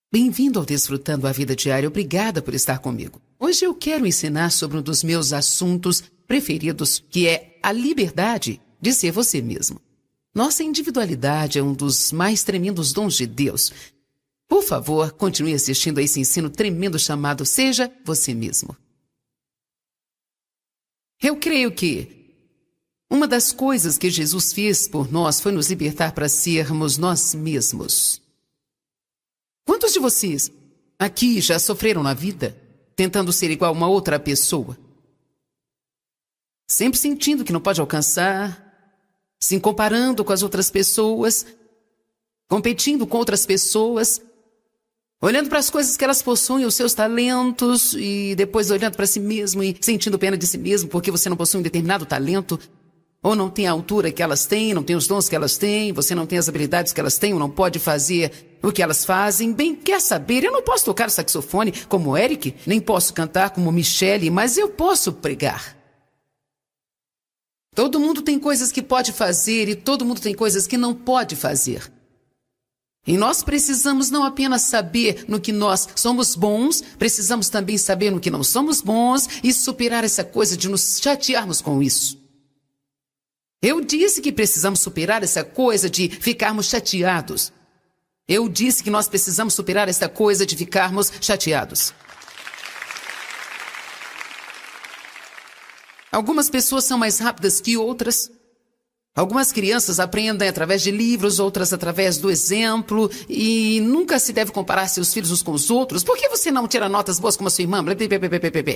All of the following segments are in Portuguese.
Bem-vindo ao Desfrutando a Vida Diária. Obrigada por estar comigo. Hoje eu quero ensinar sobre um dos meus assuntos preferidos, que é a liberdade de ser você mesmo. Nossa individualidade é um dos mais tremendos dons de Deus. Por favor, continue assistindo a esse ensino tremendo chamado Seja Você Mesmo. Eu creio que uma das coisas que Jesus fez por nós foi nos libertar para sermos nós mesmos. Quantos de vocês aqui já sofreram na vida tentando ser igual a uma outra pessoa? Sempre sentindo que não pode alcançar, se comparando com as outras pessoas, competindo com outras pessoas, olhando para as coisas que elas possuem, os seus talentos, e depois olhando para si mesmo e sentindo pena de si mesmo porque você não possui um determinado talento, ou não tem a altura que elas têm, não tem os dons que elas têm, você não tem as habilidades que elas têm, ou não pode fazer o que elas fazem. Bem, quer saber, eu não posso tocar saxofone como Eric, nem posso cantar como Michele, mas eu posso pregar. Todo mundo tem coisas que pode fazer e todo mundo tem coisas que não pode fazer. E nós precisamos não apenas saber no que nós somos bons, precisamos também saber no que não somos bons e superar essa coisa de nos chatearmos com isso. Eu disse que precisamos superar essa coisa de ficarmos chateados. Eu disse que nós precisamos superar essa coisa de ficarmos chateados. Algumas pessoas são mais rápidas que outras. Algumas crianças aprendem através de livros, outras através do exemplo. E nunca se deve comparar seus filhos uns com os outros. Por que você não tira notas boas como a sua irmã?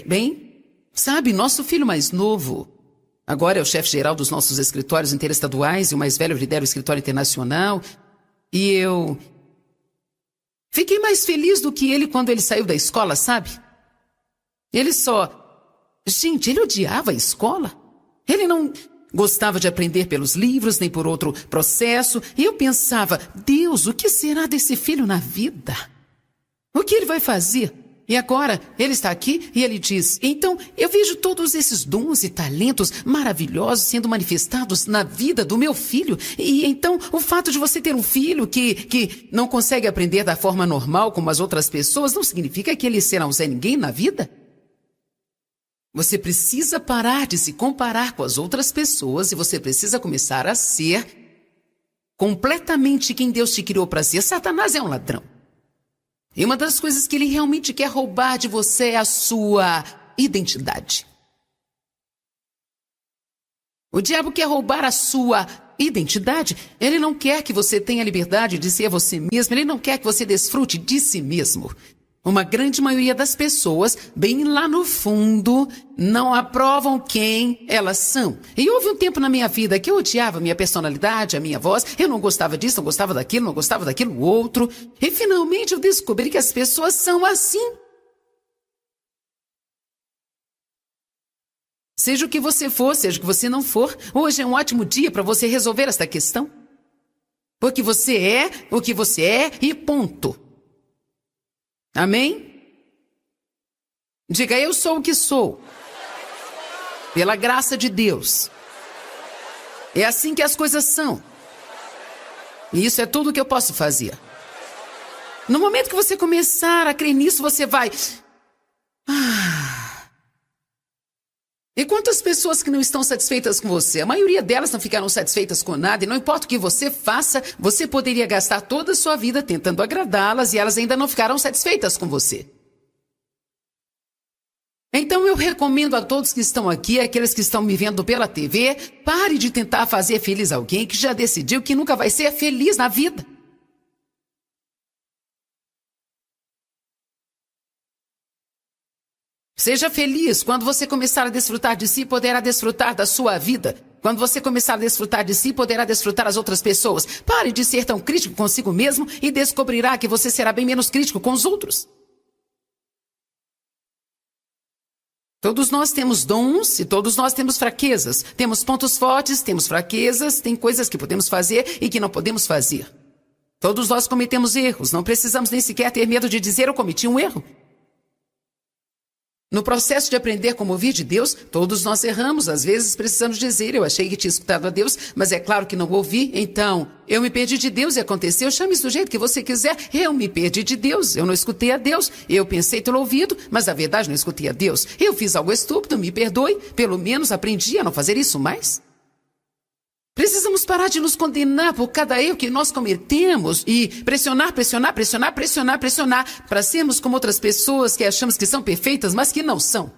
Bem, sabe, nosso filho mais novo agora é o chefe-geral dos nossos escritórios interestaduais e o mais velho lidera o escritório internacional. E eu fiquei mais feliz do que ele quando ele saiu da escola, sabe? Gente, ele odiava a escola. Ele não gostava de aprender pelos livros, nem por outro processo. E eu pensava, Deus, o que será desse filho na vida? O que ele vai fazer? E agora, ele está aqui e ele diz, então, eu vejo todos esses dons e talentos maravilhosos sendo manifestados na vida do meu filho. E então, o fato de você ter um filho que não consegue aprender da forma normal como as outras pessoas, não significa que ele será um Zé Ninguém na vida. Você precisa parar de se comparar com as outras pessoas e você precisa começar a ser completamente quem Deus te criou para ser. Satanás é um ladrão. E uma das coisas que ele realmente quer roubar de você é a sua identidade. O diabo quer roubar a sua identidade. Ele não quer que você tenha liberdade de ser você mesmo. Ele não quer que você desfrute de si mesmo. Uma grande maioria das pessoas, bem lá no fundo, não aprovam quem elas são. E houve um tempo na minha vida que eu odiava a minha personalidade, a minha voz. Eu não gostava disso, não gostava daquilo, não gostava daquilo outro. E finalmente eu descobri que as pessoas são assim. Seja o que você for, seja o que você não for, hoje é um ótimo dia para você resolver esta questão. Porque você é o que você é e ponto. Amém? Diga, eu sou o que sou. Pela graça de Deus. É assim que as coisas são. E isso é tudo que eu posso fazer. No momento que você começar a crer nisso, você vai... E quantas pessoas que não estão satisfeitas com você? A maioria delas não ficaram satisfeitas com nada. E não importa o que você faça, você poderia gastar toda a sua vida tentando agradá-las e elas ainda não ficaram satisfeitas com você. Então eu recomendo a todos que estão aqui, aqueles que estão me vendo pela TV, pare de tentar fazer feliz alguém que já decidiu que nunca vai ser feliz na vida. Seja feliz. Quando você começar a desfrutar de si, poderá desfrutar da sua vida. Quando você começar a desfrutar de si, poderá desfrutar as outras pessoas. Pare de ser tão crítico consigo mesmo e descobrirá que você será bem menos crítico com os outros. Todos nós temos dons e todos nós temos fraquezas. Temos pontos fortes, temos fraquezas, tem coisas que podemos fazer e que não podemos fazer. Todos nós cometemos erros. Não precisamos nem sequer ter medo de dizer eu cometi um erro. No processo de aprender como ouvir de Deus, todos nós erramos. Às vezes precisamos dizer, eu achei que tinha escutado a Deus, mas é claro que não ouvi. Então, eu me perdi de Deus e aconteceu. Chame isso do jeito que você quiser. Eu me perdi de Deus. Eu não escutei a Deus. Eu pensei ter ouvido, mas na verdade não escutei a Deus. Eu fiz algo estúpido, me perdoe. Pelo menos aprendi a não fazer isso mais. Precisamos parar de nos condenar por cada erro que nós cometemos e pressionar para sermos como outras pessoas que achamos que são perfeitas, mas que não são.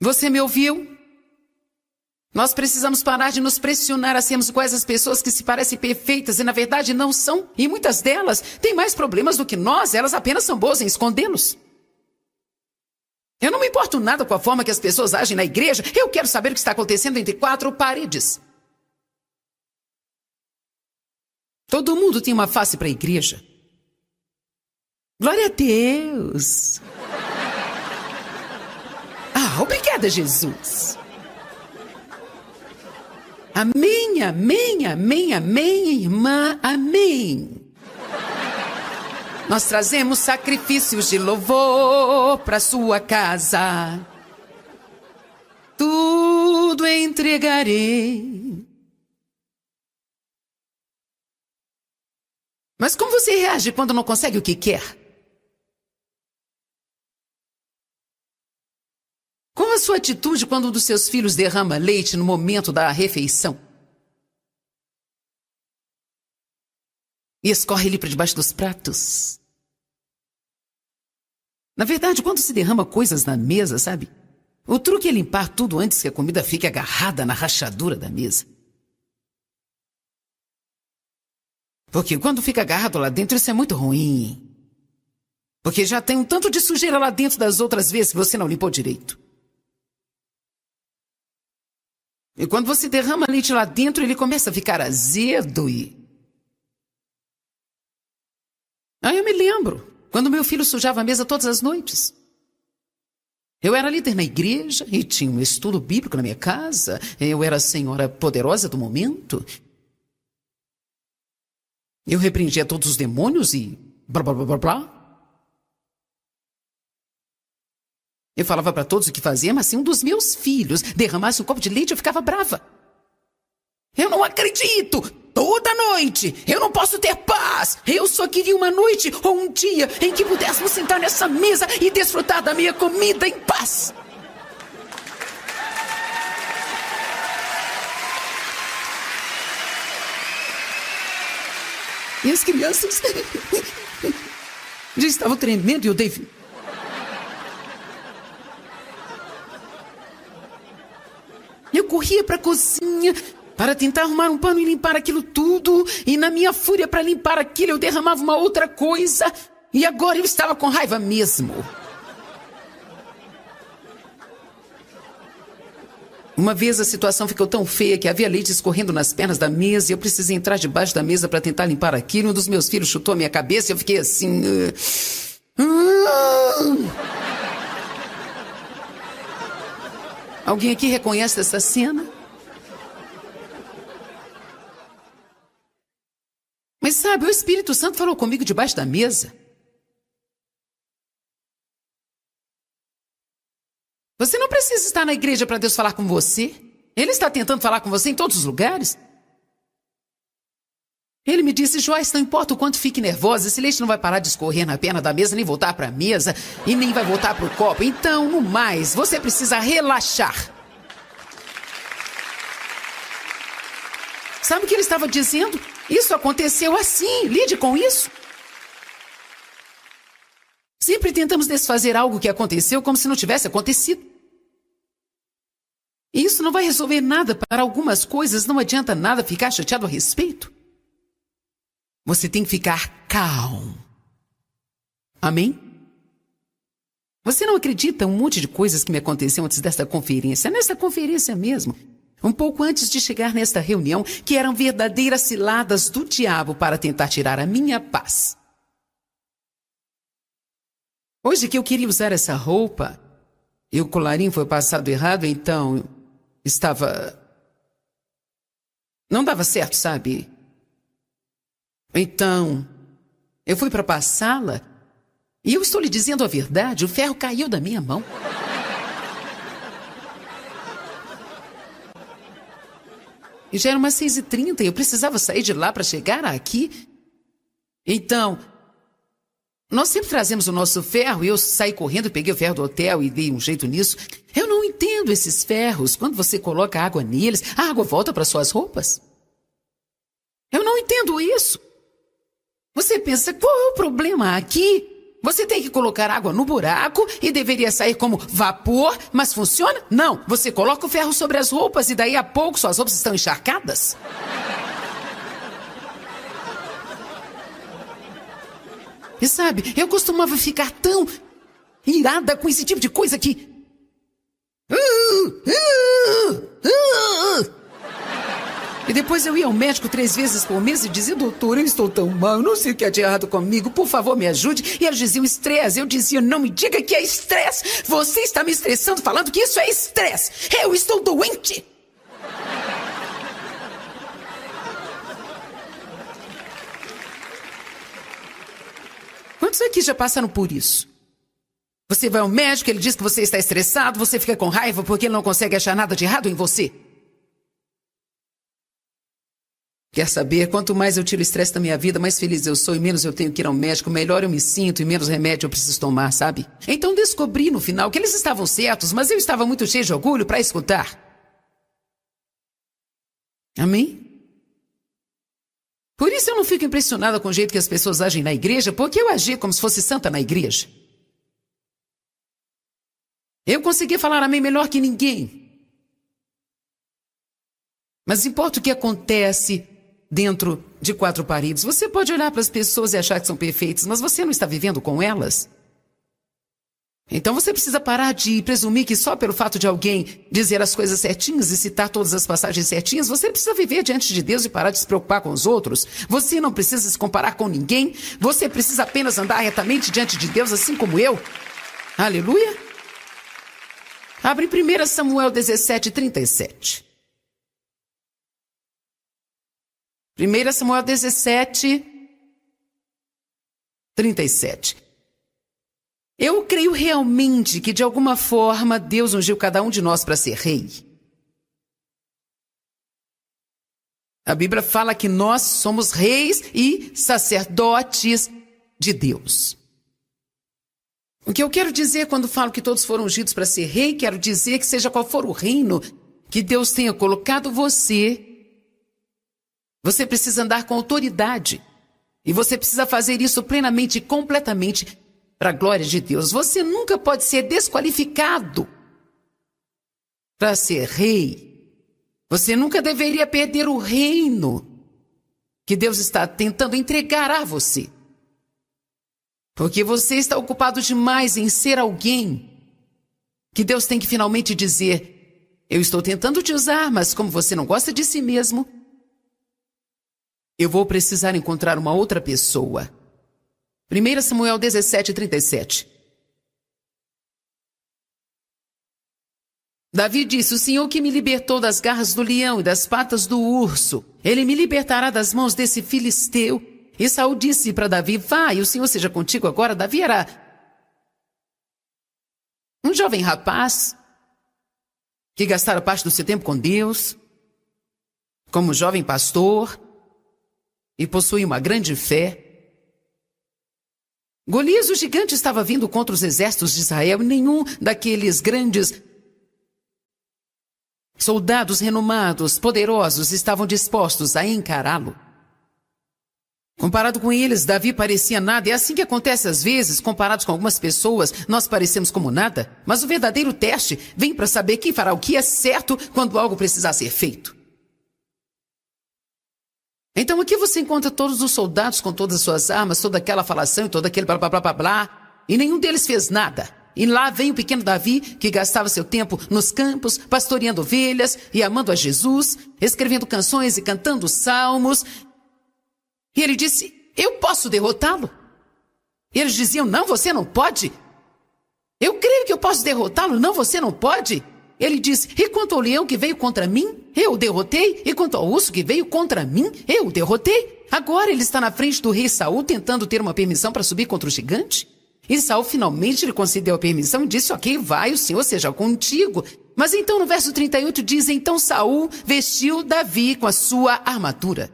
Você me ouviu? Nós precisamos parar de nos pressionar a sermos iguais às pessoas que se parecem perfeitas e na verdade não são. E muitas delas têm mais problemas do que nós, elas apenas são boas em escondê-los. Eu não me importo nada com a forma que as pessoas agem na igreja. Eu quero saber o que está acontecendo entre quatro paredes. Todo mundo tem uma face para a igreja. Glória a Deus. Obrigada, Jesus. Amém, amém, amém, amém, irmã, amém. Nós trazemos sacrifícios de louvor para sua casa. Tudo entregarei. Mas como você reage quando não consegue o que quer? Qual a sua atitude quando um dos seus filhos derrama leite no momento da refeição? E escorre ele para debaixo dos pratos. Na verdade, quando se derrama coisas na mesa, sabe? O truque é limpar tudo antes que a comida fique agarrada na rachadura da mesa. Porque quando fica agarrado lá dentro, isso é muito ruim. Porque já tem um tanto de sujeira lá dentro das outras vezes que você não limpou direito. E quando você derrama leite lá dentro, ele começa a ficar azedo e... eu me lembro, quando meu filho sujava a mesa todas as noites. Eu era líder na igreja e tinha um estudo bíblico na minha casa. Eu era a senhora poderosa do momento. Eu repreendia todos os demônios e blá, blá, blá, blá, blá. Eu falava para todos o que fazer, mas se um dos meus filhos derramasse um copo de leite, eu ficava brava. Eu não acredito! Toda noite! Eu não posso ter paz! Eu só queria uma noite ou um dia em que pudéssemos sentar nessa mesa e desfrutar da minha comida em paz! E as crianças já estavam tremendo e o David... Eu corria para a cozinha para tentar arrumar um pano e limpar aquilo tudo. E na minha fúria para limpar aquilo, eu derramava uma outra coisa. E agora eu estava com raiva mesmo. Uma vez a situação ficou tão feia que havia leite escorrendo nas pernas da mesa. E eu precisei entrar debaixo da mesa para tentar limpar aquilo. Um dos meus filhos chutou a minha cabeça e eu fiquei assim... Alguém aqui reconhece essa cena? Mas sabe, o Espírito Santo falou comigo debaixo da mesa. Você não precisa estar na igreja para Deus falar com você. Ele está tentando falar com você em todos os lugares. Ele me disse, Joyce, não importa o quanto fique nervosa, esse leite não vai parar de escorrer na perna da mesa, nem voltar para a mesa, e nem vai voltar para o copo. Então, no mais, você precisa relaxar. Sabe o que ele estava dizendo? Isso aconteceu assim, lide com isso. Sempre tentamos desfazer algo que aconteceu como se não tivesse acontecido. E isso não vai resolver nada. Para algumas coisas não adianta nada ficar chateado a respeito. Você tem que ficar calmo. Amém? Você não acredita um monte de coisas que me aconteceram antes desta conferência? Nesta conferência mesmo. Um pouco antes de chegar nesta reunião, que eram verdadeiras ciladas do diabo para tentar tirar a minha paz. Hoje que eu queria usar essa roupa, e o colarinho foi passado errado, então estava... Não dava certo, sabe? Então, eu fui para passá-la E eu estou lhe dizendo a verdade, o ferro caiu da minha mão. E já era umas 6h30 e eu precisava sair de lá para chegar aqui. Então, nós sempre trazemos o nosso ferro e eu saí correndo, peguei o ferro do hotel e dei um jeito nisso. Eu não entendo esses ferros. Quando você coloca água neles, a água volta para suas roupas. Eu não entendo isso. Você pensa, qual é o problema aqui? Você tem que colocar água no buraco e deveria sair como vapor, mas funciona? Não, você coloca o ferro sobre as roupas e daí a pouco suas roupas estão encharcadas. E sabe, eu costumava ficar tão irada com esse tipo de coisa que... E depois eu ia ao médico 3 vezes por mês e dizia, doutor, eu estou tão mal, não sei o que é de errado comigo, por favor me ajude. E eles diziam estresse, eu dizia, não me diga que é estresse, você está me estressando falando que isso é estresse, eu estou doente. Quantos aqui já passaram por isso? Você vai ao médico, ele diz que você está estressado, você fica com raiva porque ele não consegue achar nada de errado em você. Quer saber? Quanto mais eu tiro o estresse da minha vida, mais feliz eu sou e menos eu tenho que ir ao médico, melhor eu me sinto e menos remédio eu preciso tomar, sabe? Então descobri no final que eles estavam certos, mas eu estava muito cheio de orgulho para escutar. Amém? Por isso eu não fico impressionada com o jeito que as pessoas agem na igreja, porque eu agi como se fosse santa na igreja. Eu conseguia falar amém melhor que ninguém. Mas importa o que acontece dentro de 4 paredes. Você pode olhar para as pessoas e achar que são perfeitas, mas você não está vivendo com elas. Então você precisa parar de presumir que só pelo fato de alguém dizer as coisas certinhas e citar todas as passagens certinhas, você precisa viver diante de Deus e parar de se preocupar com os outros. Você não precisa se comparar com ninguém. Você precisa apenas andar retamente diante de Deus, assim como eu. Aleluia. Abre 1 Samuel 17:37. 1 Samuel 17:37. Eu creio realmente que de alguma forma Deus ungiu cada um de nós para ser rei. A Bíblia fala que nós somos reis e sacerdotes de Deus. O que eu quero dizer quando falo que todos foram ungidos para ser rei, quero dizer que seja qual for o reino que Deus tenha colocado você precisa andar com autoridade. E você precisa fazer isso plenamente e completamente para a glória de Deus. Você nunca pode ser desqualificado para ser rei. Você nunca deveria perder o reino que Deus está tentando entregar a você. Porque você está ocupado demais em ser alguém que Deus tem que finalmente dizer, eu estou tentando te usar, mas como você não gosta de si mesmo, eu vou precisar encontrar uma outra pessoa. 1 Samuel 17:37. Davi disse, o Senhor que me libertou das garras do leão e das patas do urso, Ele me libertará das mãos desse filisteu. E Saul disse para Davi, vai, o Senhor seja contigo agora. Davi era um jovem rapaz que gastara parte do seu tempo com Deus, como jovem pastor, e possui uma grande fé. Golias, o gigante, estava vindo contra os exércitos de Israel e nenhum daqueles grandes soldados renomados, poderosos, estavam dispostos a encará-lo. Comparado com eles, Davi parecia nada. É assim que acontece às vezes, comparados com algumas pessoas, nós parecemos como nada. Mas o verdadeiro teste vem para saber quem fará o que é certo quando algo precisar ser feito. Então aqui você encontra todos os soldados com todas as suas armas, toda aquela falação e todo aquele blá blá blá blá blá, e nenhum deles fez nada. E lá vem o pequeno Davi, que gastava seu tempo nos campos, pastoreando ovelhas e amando a Jesus, escrevendo canções e cantando salmos. E ele disse, eu posso derrotá-lo. E eles diziam, não, você não pode. Eu creio que eu posso derrotá-lo, não, você não pode. Ele disse, e quanto ao leão que veio contra mim, eu o derrotei. E quanto ao urso que veio contra mim, eu o derrotei. Agora ele está na frente do rei Saul, tentando ter uma permissão para subir contra o gigante. E Saul finalmente lhe concedeu a permissão e disse, ok, vai, o Senhor seja contigo. Mas então no verso 38 diz, então Saul vestiu Davi com a sua armadura.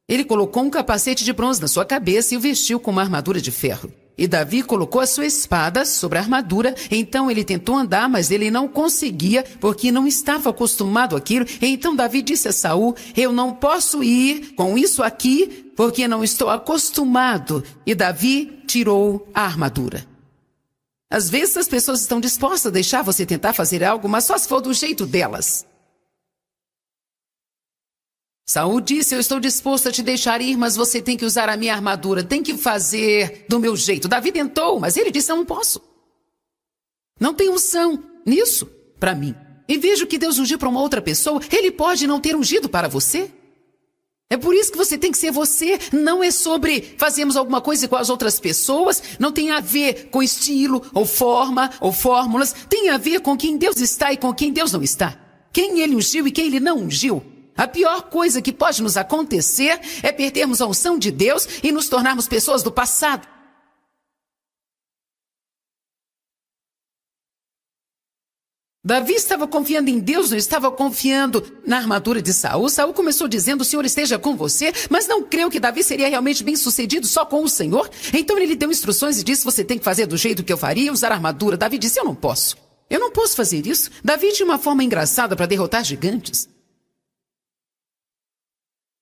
Ele colocou um capacete de bronze na sua cabeça e o vestiu com uma armadura de ferro. E Davi colocou a sua espada sobre a armadura, então ele tentou andar, mas ele não conseguia, porque não estava acostumado àquilo. Então Davi disse a Saul, eu não posso ir com isso aqui, porque não estou acostumado. E Davi tirou a armadura. Às vezes as pessoas estão dispostas a deixar você tentar fazer algo, mas só se for do jeito delas. Saul disse, eu estou disposto a te deixar ir, mas você tem que usar a minha armadura, tem que fazer do meu jeito. Davi tentou, mas ele disse, eu não posso. Não tem unção nisso para mim. E vejo que Deus ungiu para uma outra pessoa, ele pode não ter ungido para você. É por isso que você tem que ser você, não é sobre fazermos alguma coisa igual às outras pessoas, não tem a ver com estilo, ou forma, ou fórmulas, tem a ver com quem Deus está e com quem Deus não está. Quem ele ungiu e quem ele não ungiu. A pior coisa que pode nos acontecer é perdermos a unção de Deus e nos tornarmos pessoas do passado. Davi estava confiando em Deus, não estava confiando na armadura de Saul. Saul começou dizendo, o Senhor esteja com você, mas não creu que Davi seria realmente bem sucedido só com o Senhor. Então ele lhe deu instruções e disse, você tem que fazer do jeito que eu faria, usar a armadura. Davi disse, eu não posso fazer isso. Davi tinha uma forma engraçada para derrotar gigantes.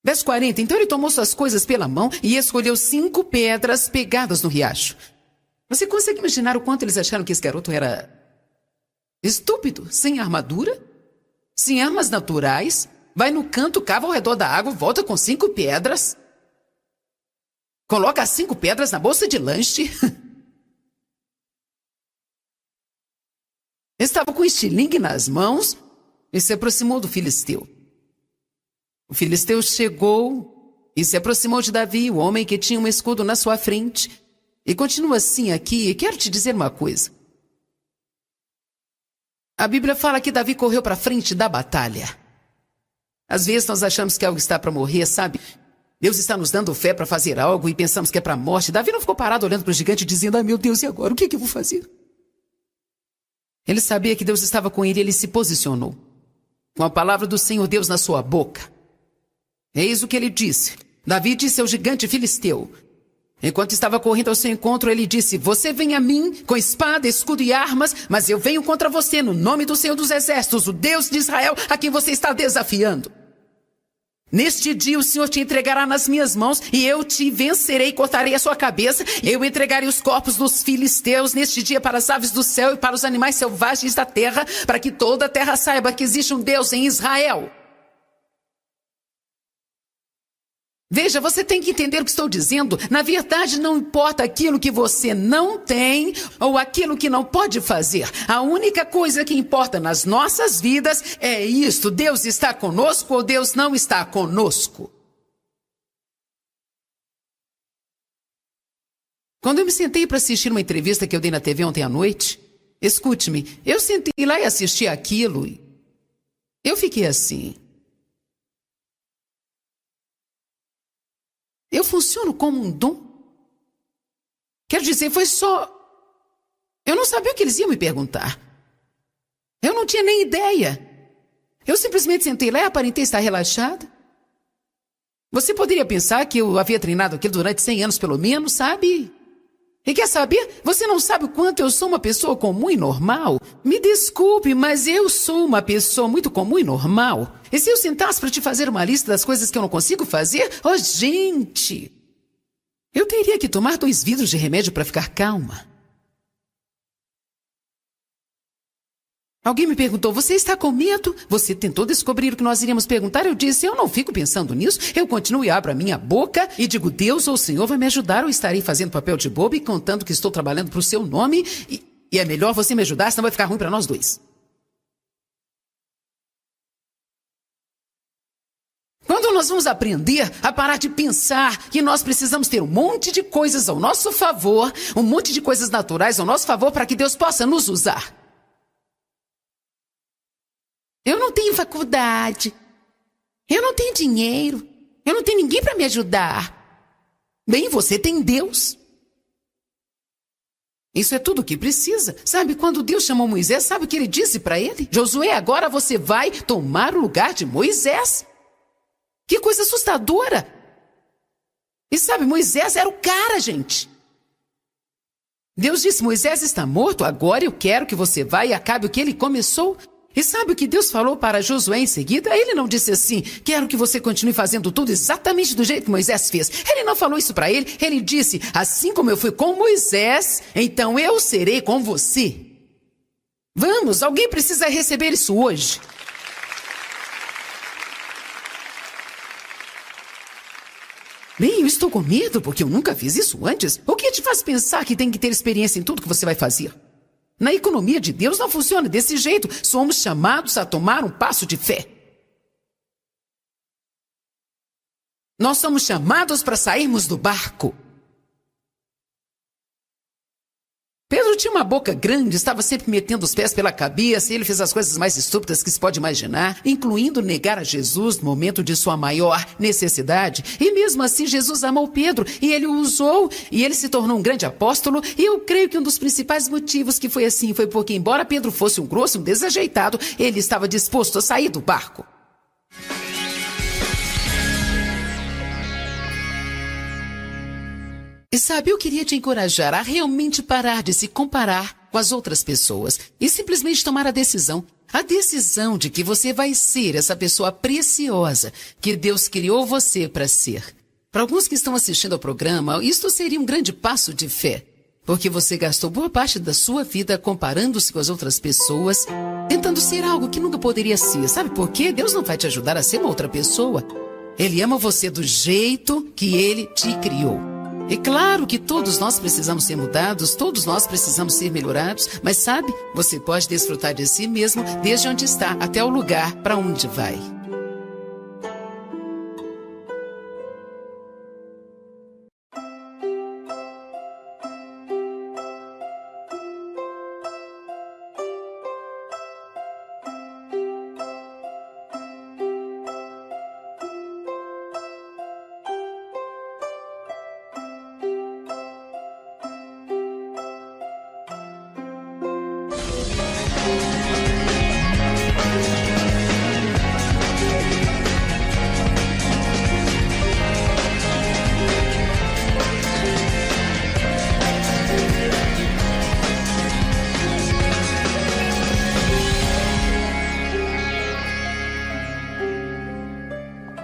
Verso 40, então ele tomou suas coisas pela mão e escolheu 5 pedras pegadas no riacho. Você consegue imaginar o quanto eles acharam que esse garoto era estúpido, sem armadura, sem armas naturais, vai no canto, cava ao redor da água, volta com 5 pedras, coloca as 5 pedras na bolsa de lanche. Estava com um estilingue nas mãos e se aproximou do filisteu. O filisteu chegou e se aproximou de Davi, o homem que tinha um escudo na sua frente. E continua assim aqui, e quero te dizer uma coisa. A Bíblia fala que Davi correu para frente da batalha. Às vezes nós achamos que algo está para morrer, sabe? Deus está nos dando fé para fazer algo e pensamos que é para a morte. Davi não ficou parado olhando para o gigante dizendo, ai meu Deus, e agora? O que eu vou fazer? Ele sabia que Deus estava com ele e ele se posicionou. Com a palavra do Senhor Deus na sua boca. Eis o que ele disse. Davi disse ao gigante filisteu. Enquanto estava correndo ao seu encontro, ele disse, você vem a mim com espada, escudo e armas, mas eu venho contra você no nome do Senhor dos Exércitos, o Deus de Israel, a quem você está desafiando. Neste dia o Senhor te entregará nas minhas mãos e eu te vencerei e cortarei a sua cabeça. Eu entregarei os corpos dos filisteus neste dia para as aves do céu e para os animais selvagens da terra, para que toda a terra saiba que existe um Deus em Israel. Veja, você tem que entender o que estou dizendo. Na verdade, não importa aquilo que você não tem ou aquilo que não pode fazer. A única coisa que importa nas nossas vidas é isto. Deus está conosco ou Deus não está conosco. Quando eu me sentei para assistir uma entrevista que eu dei na TV ontem à noite, escute-me, eu sentei lá e assisti aquilo e eu fiquei assim. Eu funciono como um dom? Quero dizer, foi só... Eu não sabia o que eles iam me perguntar. Eu não tinha nem ideia. Eu simplesmente sentei lá e aparentei estar relaxada. Você poderia pensar que eu havia treinado aquilo durante 100 anos pelo menos, sabe? E quer saber? Você não sabe o quanto eu sou uma pessoa comum e normal? Me desculpe, mas eu sou uma pessoa muito comum e normal. E se eu sentasse para te fazer uma lista das coisas que eu não consigo fazer? Oh, gente! Eu teria que tomar 2 vidros de remédio para ficar calma. Alguém me perguntou, você está com medo? Você tentou descobrir o que nós iríamos perguntar? Eu disse, eu não fico pensando nisso. Eu continuo e abro a minha boca e digo, Deus ou o Senhor vai me ajudar ou estarei fazendo papel de bobo e contando que estou trabalhando para o seu nome. E é melhor você me ajudar, senão vai ficar ruim para nós dois. Quando nós vamos aprender a parar de pensar que nós precisamos ter um monte de coisas ao nosso favor, um monte de coisas naturais ao nosso favor para que Deus possa nos usar. Eu não tenho faculdade, eu não tenho dinheiro, eu não tenho ninguém para me ajudar. Bem, você tem Deus. Isso é tudo o que precisa. Sabe, quando Deus chamou Moisés, sabe o que ele disse para ele? Josué, agora você vai tomar o lugar de Moisés. Que coisa assustadora. E sabe, Moisés era o cara, gente. Deus disse, Moisés está morto, agora eu quero que você vá e acabe o que ele começou. E sabe o que Deus falou para Josué em seguida? Ele não disse assim, quero que você continue fazendo tudo exatamente do jeito que Moisés fez. Ele não falou isso para ele, ele disse, assim como eu fui com Moisés, então eu serei com você. Vamos, alguém precisa receber isso hoje. Bem, eu estou com medo porque eu nunca fiz isso antes. O que te faz pensar que tem que ter experiência em tudo que você vai fazer? Na economia de Deus não funciona desse jeito. Somos chamados a tomar um passo de fé. Nós somos chamados para sairmos do barco. Pedro tinha uma boca grande, estava sempre metendo os pés pela cabeça e ele fez as coisas mais estúpidas que se pode imaginar, incluindo negar a Jesus no momento de sua maior necessidade. E mesmo assim, Jesus amou Pedro e ele o usou e ele se tornou um grande apóstolo. E eu creio que um dos principais motivos que foi assim foi porque, embora Pedro fosse um grosso, um desajeitado, ele estava disposto a sair do barco. E sabe, eu queria te encorajar a realmente parar de se comparar com as outras pessoas e simplesmente tomar a decisão de que você vai ser essa pessoa preciosa que Deus criou você para ser. Para alguns que estão assistindo ao programa, isto seria um grande passo de fé, porque você gastou boa parte da sua vida comparando-se com as outras pessoas, tentando ser algo que nunca poderia ser. Sabe por quê? Deus não vai te ajudar a ser uma outra pessoa. Ele ama você do jeito que Ele te criou. É claro que todos nós precisamos ser mudados, todos nós precisamos ser melhorados, mas sabe, você pode desfrutar de si mesmo desde onde está até o lugar para onde vai.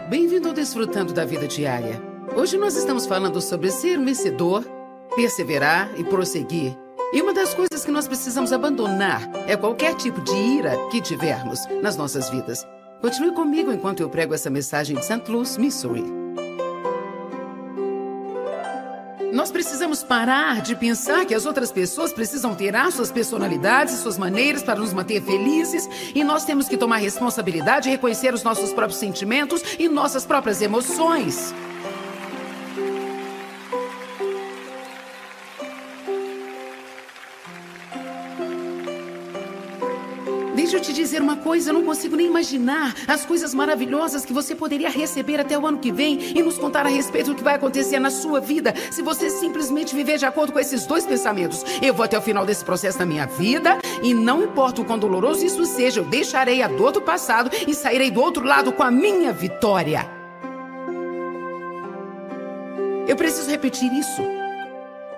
Bem-vindo ao Desfrutando da Vida Diária. Hoje nós estamos falando sobre ser um vencedor, perseverar e prosseguir. E uma das coisas que nós precisamos abandonar é qualquer tipo de ira que tivermos nas nossas vidas. Continue comigo enquanto eu prego essa mensagem de St. Louis, Missouri. Nós precisamos parar de pensar que as outras pessoas precisam ter as suas personalidades e suas maneiras para nos manter felizes, e nós temos que tomar responsabilidade e reconhecer os nossos próprios sentimentos e nossas próprias emoções. Deixa eu te dizer uma coisa, eu não consigo nem imaginar as coisas maravilhosas que você poderia receber até o ano que vem e nos contar a respeito do que vai acontecer na sua vida se você simplesmente viver de acordo com esses dois pensamentos. Eu vou até o final desse processo da minha vida e não importa o quão doloroso isso seja, eu deixarei a dor do passado e sairei do outro lado com a minha vitória. Eu preciso repetir isso.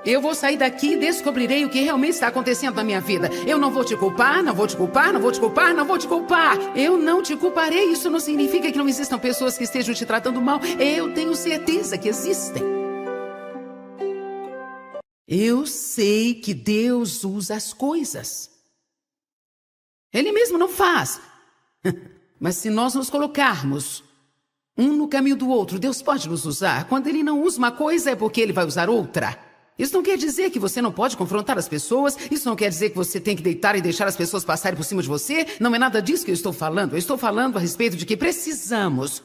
Eu vou sair daqui e descobrirei o que realmente está acontecendo na minha vida. Eu não vou te culpar, não vou te culpar, não vou te culpar, não vou te culpar. Eu não te culparei. Isso não significa que não existam pessoas que estejam te tratando mal. Eu tenho certeza que existem. Eu sei que Deus usa as coisas. Ele mesmo não faz. Mas se nós nos colocarmos um no caminho do outro, Deus pode nos usar. Quando Ele não usa uma coisa, é porque Ele vai usar outra. Isso não quer dizer que você não pode confrontar as pessoas. Isso não quer dizer que você tem que deitar e deixar as pessoas passarem por cima de você. Não é nada disso que eu estou falando. Eu estou falando a respeito de que precisamos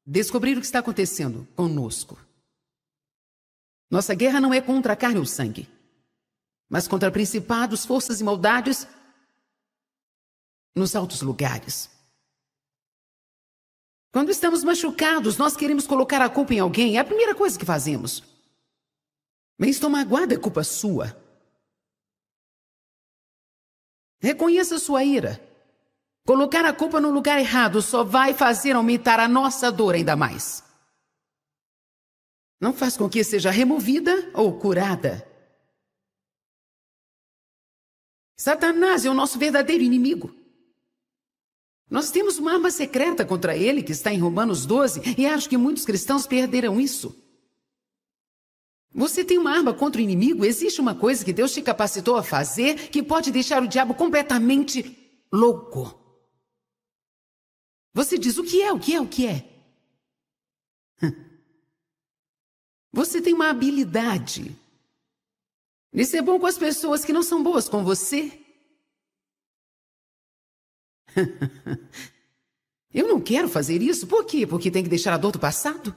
descobrir o que está acontecendo conosco. Nossa guerra não é contra a carne ou sangue, mas contra principados, forças e maldades nos altos lugares. Quando estamos machucados, nós queremos colocar a culpa em alguém. É a primeira coisa que fazemos. Mas estou magoada, é culpa sua. Reconheça sua ira. Colocar a culpa no lugar errado só vai fazer aumentar a nossa dor ainda mais. Não faz com que seja removida ou curada. Satanás é o nosso verdadeiro inimigo. Nós temos uma arma secreta contra ele, que está em Romanos 12, e acho que muitos cristãos perderam isso. Você tem uma arma contra o inimigo? Existe uma coisa que Deus te capacitou a fazer que pode deixar o diabo completamente louco. Você diz, o que é? Você tem uma habilidade de ser bom com as pessoas que não são boas com você. Eu não quero fazer isso. Por quê? Porque tem que deixar a dor do passado?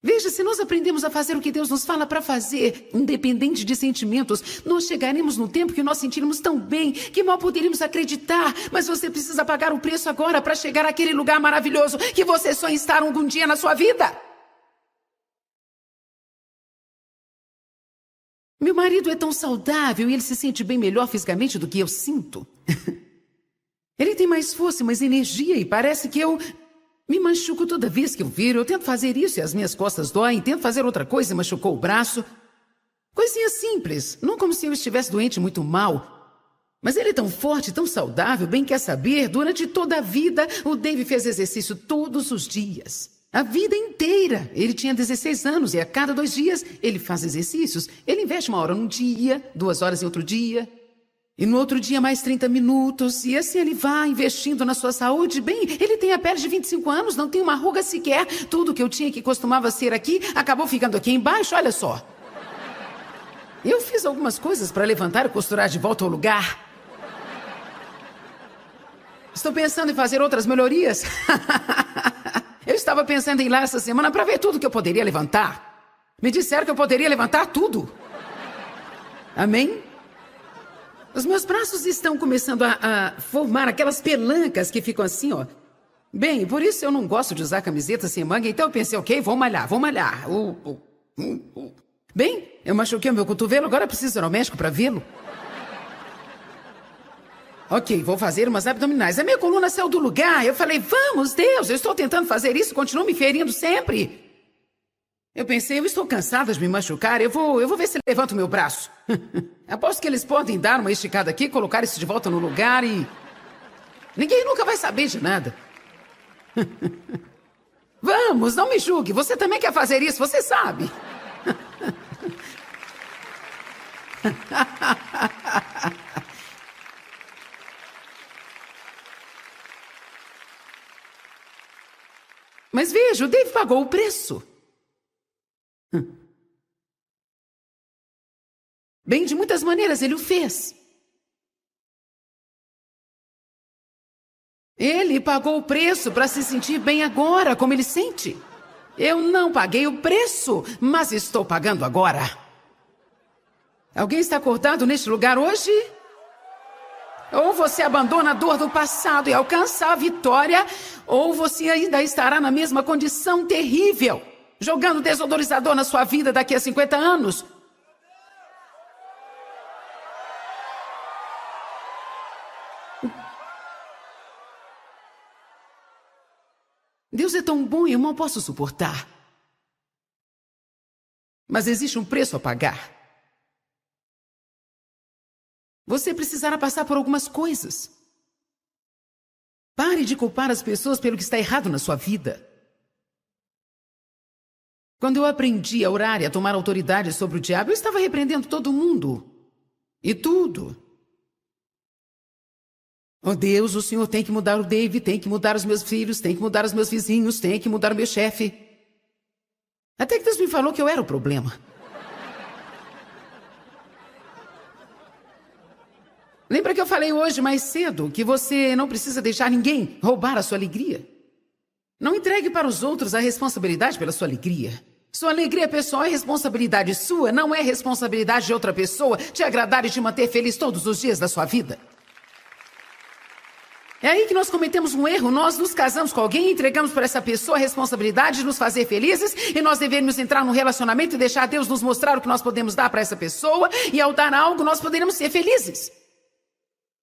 Veja, se nós aprendemos a fazer o que Deus nos fala para fazer, independente de sentimentos, nós chegaremos no tempo que nós sentiremos tão bem que mal poderíamos acreditar. Mas você precisa pagar o preço agora para chegar àquele lugar maravilhoso que você sonha estar algum dia na sua vida. Meu marido é tão saudável e ele se sente bem melhor fisicamente do que eu sinto. Ele tem mais força, mais energia e parece que eu me machuco toda vez que eu viro. Eu tento fazer isso e as minhas costas doem. Tento fazer outra coisa e machucou o braço. Coisinha simples, não como se eu estivesse doente muito mal. Mas ele é tão forte, tão saudável, bem quer saber. Durante toda a vida, o Dave fez exercício todos os dias. A vida inteira. Ele tinha 16 anos e a cada 2 dias ele faz exercícios. Ele investe 1 hora num dia, 2 horas em outro dia. E no outro dia mais 30 minutos. E assim ele vai investindo na sua saúde. Bem, ele tem a pele de 25 anos, não tem uma ruga sequer. Tudo que eu tinha que costumava ser aqui, acabou ficando aqui embaixo, olha só. Eu fiz algumas coisas para levantar e costurar de volta ao lugar. Estou pensando em fazer outras melhorias. Eu estava pensando em ir lá essa semana para ver tudo que eu poderia levantar. Me disseram que eu poderia levantar tudo. Amém? Os meus braços estão começando a formar aquelas pelancas que ficam assim, ó. Bem, por isso eu não gosto de usar camiseta sem manga, então eu pensei, ok, vou malhar. Bem, eu machuquei o meu cotovelo, agora preciso ir ao médico para vê-lo. Ok, vou fazer umas abdominais. A minha coluna saiu do lugar. Eu falei, vamos, Deus, eu estou tentando fazer isso, continuo me ferindo sempre. Eu pensei, eu estou cansada de me machucar, eu vou ver se levanto o meu braço. Aposto que eles podem dar uma esticada aqui, colocar isso de volta no lugar e... Ninguém nunca vai saber de nada. Vamos, não me julgue, você também quer fazer isso, você sabe. Mas veja, o Dave pagou o preço. Bem, de muitas maneiras ele o fez. Ele pagou o preço para se sentir bem agora, como ele sente. Eu não paguei o preço, mas estou pagando agora. Alguém está acordado neste lugar hoje? Ou você abandona a dor do passado e alcança a vitória, ou você ainda estará na mesma condição terrível, jogando desodorizador na sua vida daqui a 50 anos. Deus é tão bom e eu não posso suportar. Mas existe um preço a pagar. Você precisará passar por algumas coisas. Pare de culpar as pessoas pelo que está errado na sua vida. Quando eu aprendi a orar e a tomar autoridade sobre o diabo, eu estava repreendendo todo mundo. E tudo. Oh Deus, o Senhor tem que mudar o Dave, tem que mudar os meus filhos, tem que mudar os meus vizinhos, tem que mudar o meu chefe. Até que Deus me falou que eu era o problema. Lembra que eu falei hoje mais cedo que você não precisa deixar ninguém roubar a sua alegria? Não entregue para os outros a responsabilidade pela sua alegria. Sua alegria pessoal é responsabilidade sua, não é responsabilidade de outra pessoa te agradar e te manter feliz todos os dias da sua vida. É aí que nós cometemos um erro. Nós nos casamos com alguém e entregamos para essa pessoa a responsabilidade de nos fazer felizes e nós devemos entrar num relacionamento e deixar Deus nos mostrar o que nós podemos dar para essa pessoa e ao dar algo nós poderemos ser felizes.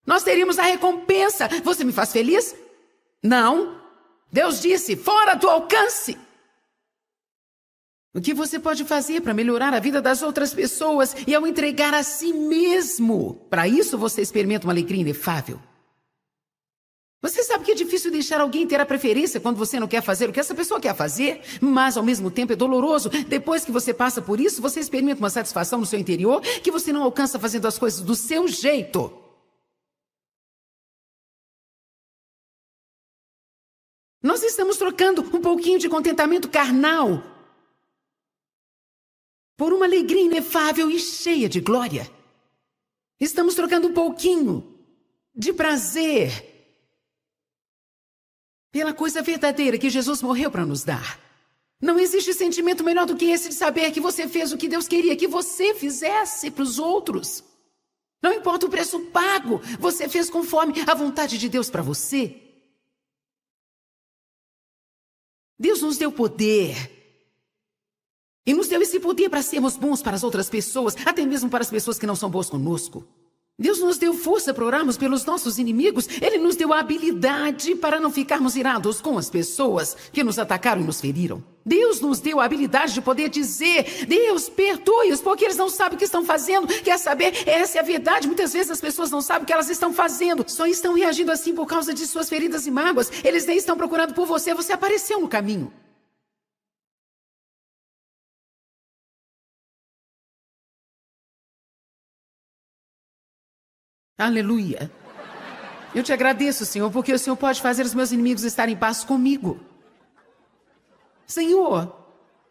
Nós teríamos a recompensa. Você me faz feliz? Não. Deus disse, fora do alcance. O que você pode fazer para melhorar a vida das outras pessoas e ao entregar a si mesmo? Para isso você experimenta uma alegria inefável. Você sabe que é difícil deixar alguém ter a preferência quando você não quer fazer o que essa pessoa quer fazer, mas ao mesmo tempo é doloroso. Depois que você passa por isso, você experimenta uma satisfação no seu interior que você não alcança fazendo as coisas do seu jeito. Nós estamos trocando um pouquinho de contentamento carnal por uma alegria inefável e cheia de glória. Estamos trocando um pouquinho de prazer pela coisa verdadeira que Jesus morreu para nos dar. Não existe sentimento melhor do que esse de saber que você fez o que Deus queria que você fizesse para os outros. Não importa o preço pago, você fez conforme a vontade de Deus para você. Deus nos deu poder. E nos deu esse poder para sermos bons para as outras pessoas, até mesmo para as pessoas que não são boas conosco. Deus nos deu força para orarmos pelos nossos inimigos. Ele nos deu a habilidade para não ficarmos irados com as pessoas que nos atacaram e nos feriram. Deus nos deu a habilidade de poder dizer, Deus, perdoe-os, porque eles não sabem o que estão fazendo. Quer saber? Essa é a verdade. Muitas vezes as pessoas não sabem o que elas estão fazendo. Só estão reagindo assim por causa de suas feridas e mágoas. Eles nem estão procurando por você. Você apareceu no caminho. Aleluia. Eu te agradeço, Senhor, porque o Senhor pode fazer os meus inimigos estarem em paz comigo. Senhor,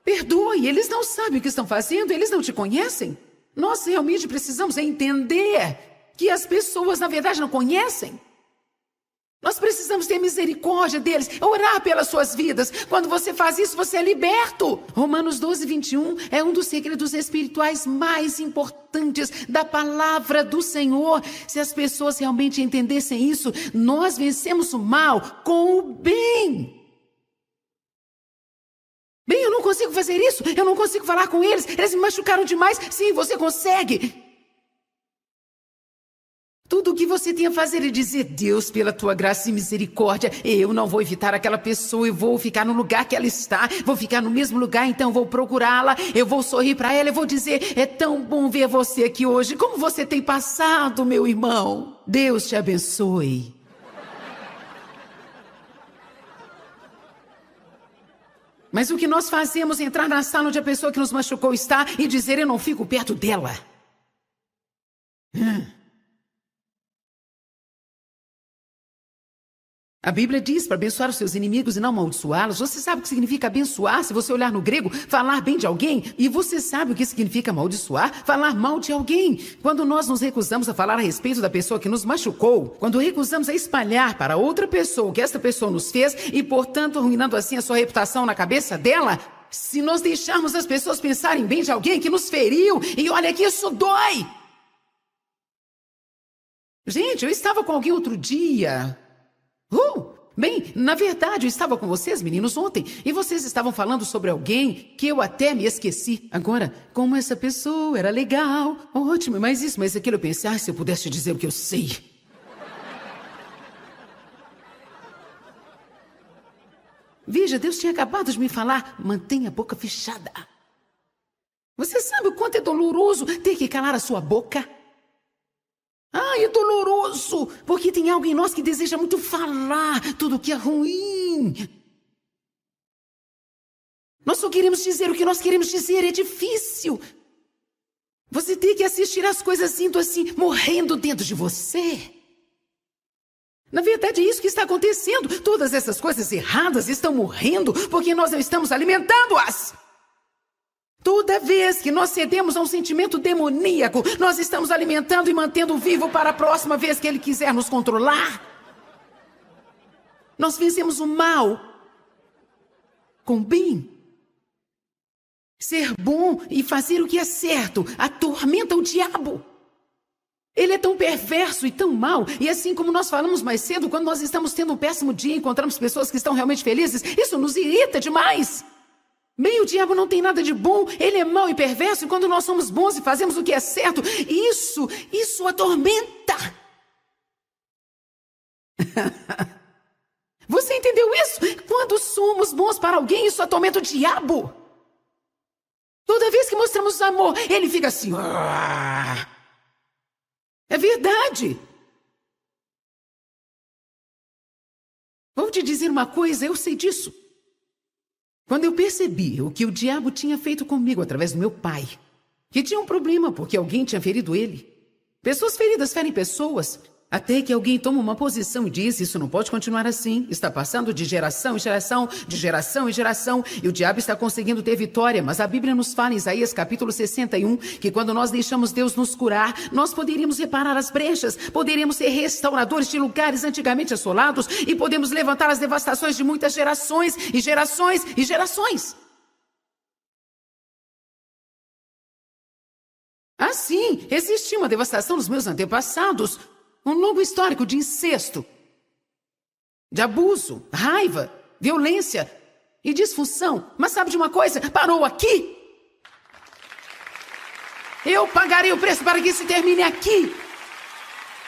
perdoe, eles não sabem o que estão fazendo, eles não te conhecem. Nós realmente precisamos entender que as pessoas, na verdade, não conhecem. Nós precisamos ter misericórdia deles, orar pelas suas vidas. Quando você faz isso, você é liberto. Romanos 12, 21 é um dos segredos espirituais mais importantes da palavra do Senhor. Se as pessoas realmente entendessem isso, nós vencemos o mal com o bem. Bem, eu não consigo fazer isso, eu não consigo falar com eles, eles me machucaram demais. Sim, você consegue. Tudo o que você tem a fazer é dizer, Deus, pela tua graça e misericórdia, eu não vou evitar aquela pessoa, eu vou ficar no lugar que ela está, vou ficar no mesmo lugar, então vou procurá-la, eu vou sorrir para ela, eu vou dizer, é tão bom ver você aqui hoje, como você tem passado, meu irmão? Deus te abençoe. Mas o que nós fazemos é entrar na sala onde a pessoa que nos machucou está e dizer, eu não fico perto dela. A Bíblia diz para abençoar os seus inimigos e não amaldiçoá-los. Você sabe o que significa abençoar? Se você olhar no grego, falar bem de alguém. E você sabe o que significa amaldiçoar? Falar mal de alguém. Quando nós nos recusamos a falar a respeito da pessoa que nos machucou, quando recusamos a espalhar para outra pessoa o que essa pessoa nos fez e, portanto, arruinando assim a sua reputação na cabeça dela, se nós deixarmos as pessoas pensarem bem de alguém que nos feriu, e olha que isso dói. Gente, eu estava com alguém outro dia. Bem, na verdade, eu estava com vocês, meninos, ontem, e vocês estavam falando sobre alguém que eu até me esqueci. Agora, como essa pessoa era legal, ótimo, mas isso, mas aquilo, eu pensei, se eu pudesse te dizer o que eu sei. Veja, Deus tinha acabado de me falar, mantenha a boca fechada. Você sabe o quanto é doloroso ter que calar a sua boca? É doloroso, porque tem algo em nós que deseja muito falar tudo que é ruim. Nós só queremos dizer o que nós queremos dizer, é difícil. Você tem que assistir as coisas sinto assim, morrendo dentro de você. Na verdade, é isso que está acontecendo. Todas essas coisas erradas estão morrendo porque nós não estamos alimentando-as. Toda vez que nós cedemos a um sentimento demoníaco, nós estamos alimentando e mantendo vivo para a próxima vez que ele quiser nos controlar. Nós vencemos o mal com o bem. Ser bom e fazer o que é certo atormenta o diabo. Ele é tão perverso e tão mau. E assim como nós falamos mais cedo, quando nós estamos tendo um péssimo dia e encontramos pessoas que estão realmente felizes, isso nos irrita demais. Bem, o diabo não tem nada de bom, ele é mau e perverso, e quando nós somos bons e fazemos o que é certo, isso atormenta. somos bons para alguém, isso atormenta o diabo. Toda vez que mostramos amor, ele fica assim. "Ah". É verdade. Vou te dizer uma coisa, eu sei disso. Quando eu percebi o que o diabo tinha feito comigo através do meu pai, que tinha um problema porque alguém tinha ferido ele. Pessoas feridas ferem pessoas. Até que alguém toma uma posição e diz, isso não pode continuar assim. Está passando de geração em geração, de geração em geração, e o diabo está conseguindo ter vitória. Mas a Bíblia nos fala em Isaías capítulo 61, que quando nós deixamos Deus nos curar, nós poderíamos reparar as brechas, poderíamos ser restauradores de lugares antigamente assolados e podemos levantar as devastações de muitas gerações e gerações e gerações. Ah, sim, existia uma devastação dos meus antepassados. Um longo histórico de incesto, de abuso, raiva, violência e disfunção. Mas sabe de uma coisa? Parou aqui. Eu pagarei o preço para que isso termine aqui.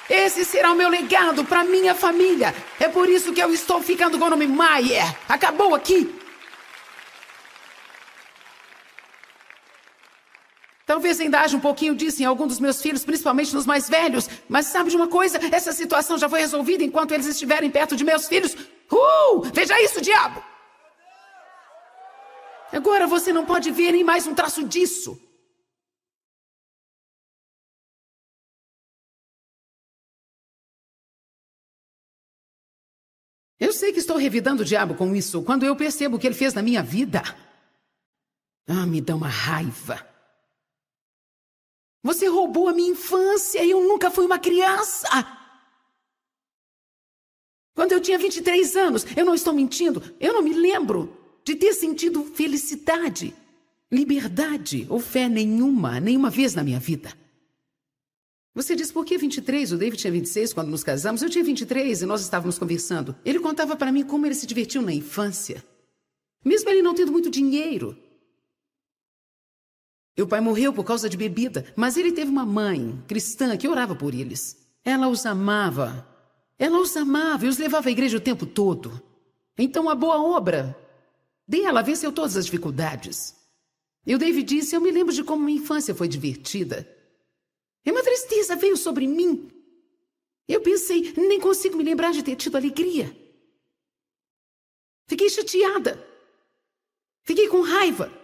Esse será o meu legado para minha família. É por isso que eu estou ficando com o nome Maier. Acabou aqui. Talvez ainda haja um pouquinho disso em algum dos meus filhos, principalmente nos mais velhos. Mas sabe de uma coisa? Essa situação já foi resolvida enquanto eles estiverem perto de meus filhos. Veja isso, diabo! Agora você não pode ver nem mais um traço disso. Eu sei que estou revidando o diabo com isso quando eu percebo o que ele fez na minha vida. Me dá uma raiva. Você roubou a minha infância e eu nunca fui uma criança. Quando eu tinha 23 anos, eu não estou mentindo, eu não me lembro de ter sentido felicidade, liberdade ou fé nenhuma vez na minha vida. Você diz, por que 23? O David tinha 26 quando nos casamos. Eu tinha 23 e nós estávamos conversando. Ele contava para mim como ele se divertiu na infância. Mesmo ele não tendo muito dinheiro. Meu pai morreu por causa de bebida, mas ele teve uma mãe cristã que orava por eles. Ela os amava. Ela os amava e os levava à igreja o tempo todo. Então a boa obra dela venceu todas as dificuldades. E o David disse, eu me lembro de como minha infância foi divertida. E uma tristeza veio sobre mim. Eu pensei, nem consigo me lembrar de ter tido alegria. Fiquei chateada. Fiquei com raiva.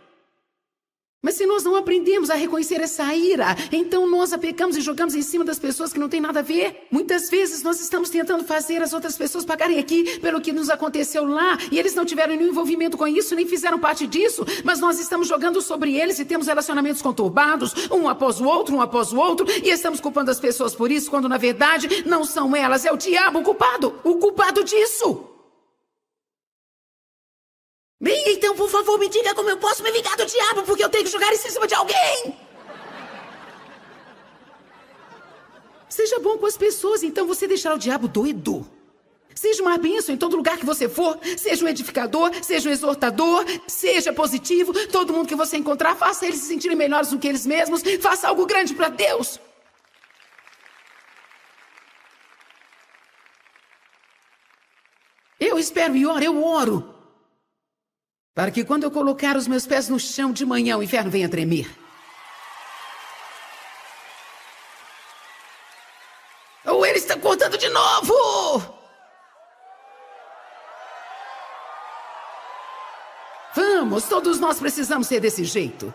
Mas se nós não aprendemos a reconhecer essa ira, então nós a pecamos e jogamos em cima das pessoas que não tem nada a ver. Muitas vezes nós estamos tentando fazer as outras pessoas pagarem aqui pelo que nos aconteceu lá, e eles não tiveram nenhum envolvimento com isso, nem fizeram parte disso, mas nós estamos jogando sobre eles e temos relacionamentos conturbados, um após o outro, e estamos culpando as pessoas por isso, quando na verdade não são elas, é o diabo o culpado disso. Bem, então, por favor, me diga como eu posso me vingar do diabo, porque eu tenho que jogar isso em cima de alguém. Seja bom com as pessoas, então você deixará o diabo doido. Seja uma bênção em todo lugar que você for. Seja um edificador, seja um exortador, seja positivo. Todo mundo que você encontrar, faça eles se sentirem melhores do que eles mesmos. Faça algo grande para Deus. Eu espero e oro, eu oro. Para que quando eu colocar os meus pés no chão de manhã, o inferno venha tremer. Ou ele está contando de novo! Vamos, todos nós precisamos ser desse jeito.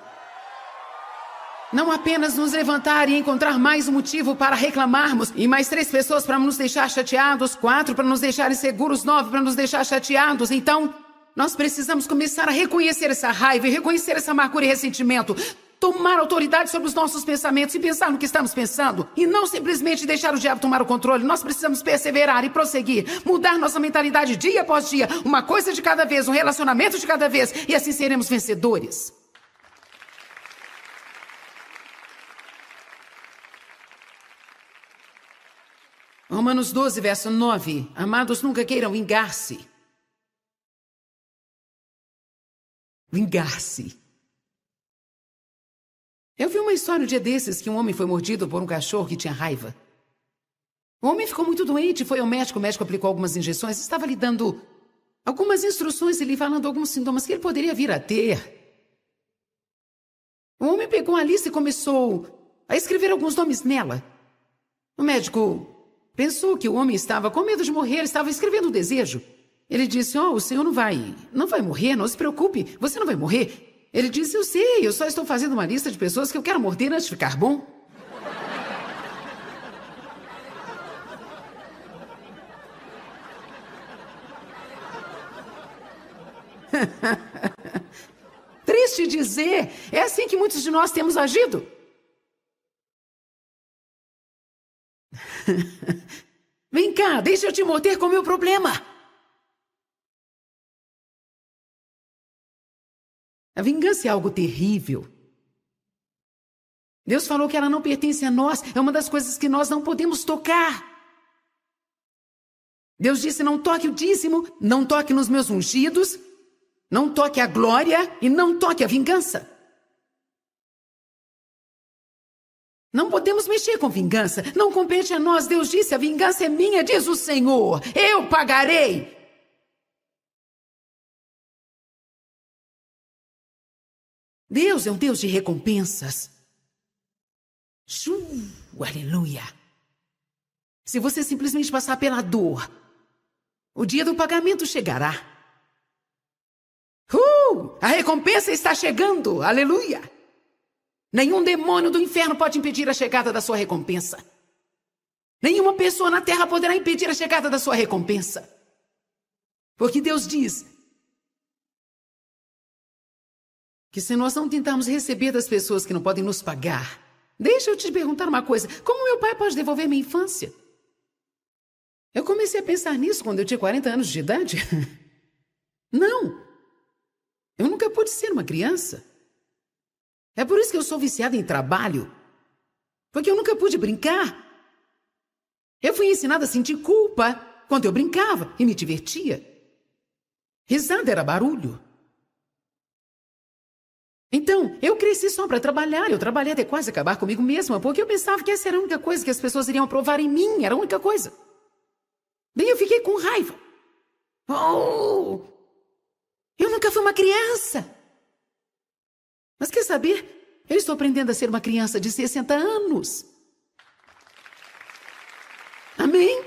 Não apenas nos levantar e encontrar mais um motivo para reclamarmos, e mais 3 pessoas para nos deixar chateados, 4 para nos deixar inseguros, 9 para nos deixar chateados, então... Nós precisamos começar a reconhecer essa raiva e reconhecer essa amargura e ressentimento. Tomar autoridade sobre os nossos pensamentos e pensar no que estamos pensando. E não simplesmente deixar o diabo tomar o controle. Nós precisamos perseverar e prosseguir. Mudar nossa mentalidade dia após dia. Uma coisa de cada vez, um relacionamento de cada vez. E assim seremos vencedores. Romanos 12, verso 9. Amados, nunca queiram vingar-se. Vingar-se. Eu vi uma história um dia desses que um homem foi mordido por um cachorro que tinha raiva. O homem ficou muito doente, foi ao médico, o médico aplicou algumas injeções, estava lhe dando algumas instruções e lhe falando alguns sintomas que ele poderia vir a ter. O homem pegou a lista e começou a escrever alguns nomes nela. O médico pensou que o homem estava com medo de morrer, estava escrevendo um desejo. Ele disse, o senhor não vai morrer, não se preocupe, você não vai morrer. Ele disse, eu sei, eu só estou fazendo uma lista de pessoas que eu quero morder antes de ficar bom. Triste dizer, é assim que muitos de nós temos agido. Vem cá, deixa eu te morder com o meu problema. A vingança é algo terrível. Deus falou que ela não pertence a nós, é uma das coisas que nós não podemos tocar. Deus disse, não toque o dízimo, não toque nos meus ungidos, não toque a glória e não toque a vingança. Não podemos mexer com vingança, não compete a nós. Deus disse, a vingança é minha, diz o Senhor, eu pagarei. Deus é um Deus de recompensas. Aleluia. Se você simplesmente passar pela dor, o dia do pagamento chegará. A recompensa está chegando, aleluia. Nenhum demônio do inferno pode impedir a chegada da sua recompensa. Nenhuma pessoa na terra poderá impedir a chegada da sua recompensa. Porque Deus diz que se nós não tentarmos receber das pessoas que não podem nos pagar, deixa eu te perguntar uma coisa, como meu pai pode devolver minha infância? Eu comecei a pensar nisso quando eu tinha 40 anos de idade. Não, eu nunca pude ser uma criança. É por isso que eu sou viciada em trabalho, porque eu nunca pude brincar. Eu fui ensinada a sentir culpa quando eu brincava e me divertia. Risada era barulho. Então, eu cresci só para trabalhar. Eu trabalhei até quase acabar comigo mesma, porque eu pensava que essa era a única coisa que as pessoas iriam aprovar em mim. Era a única coisa. Daí eu fiquei com raiva. Eu nunca fui uma criança. Mas quer saber? Eu estou aprendendo a ser uma criança de 60 anos. Amém?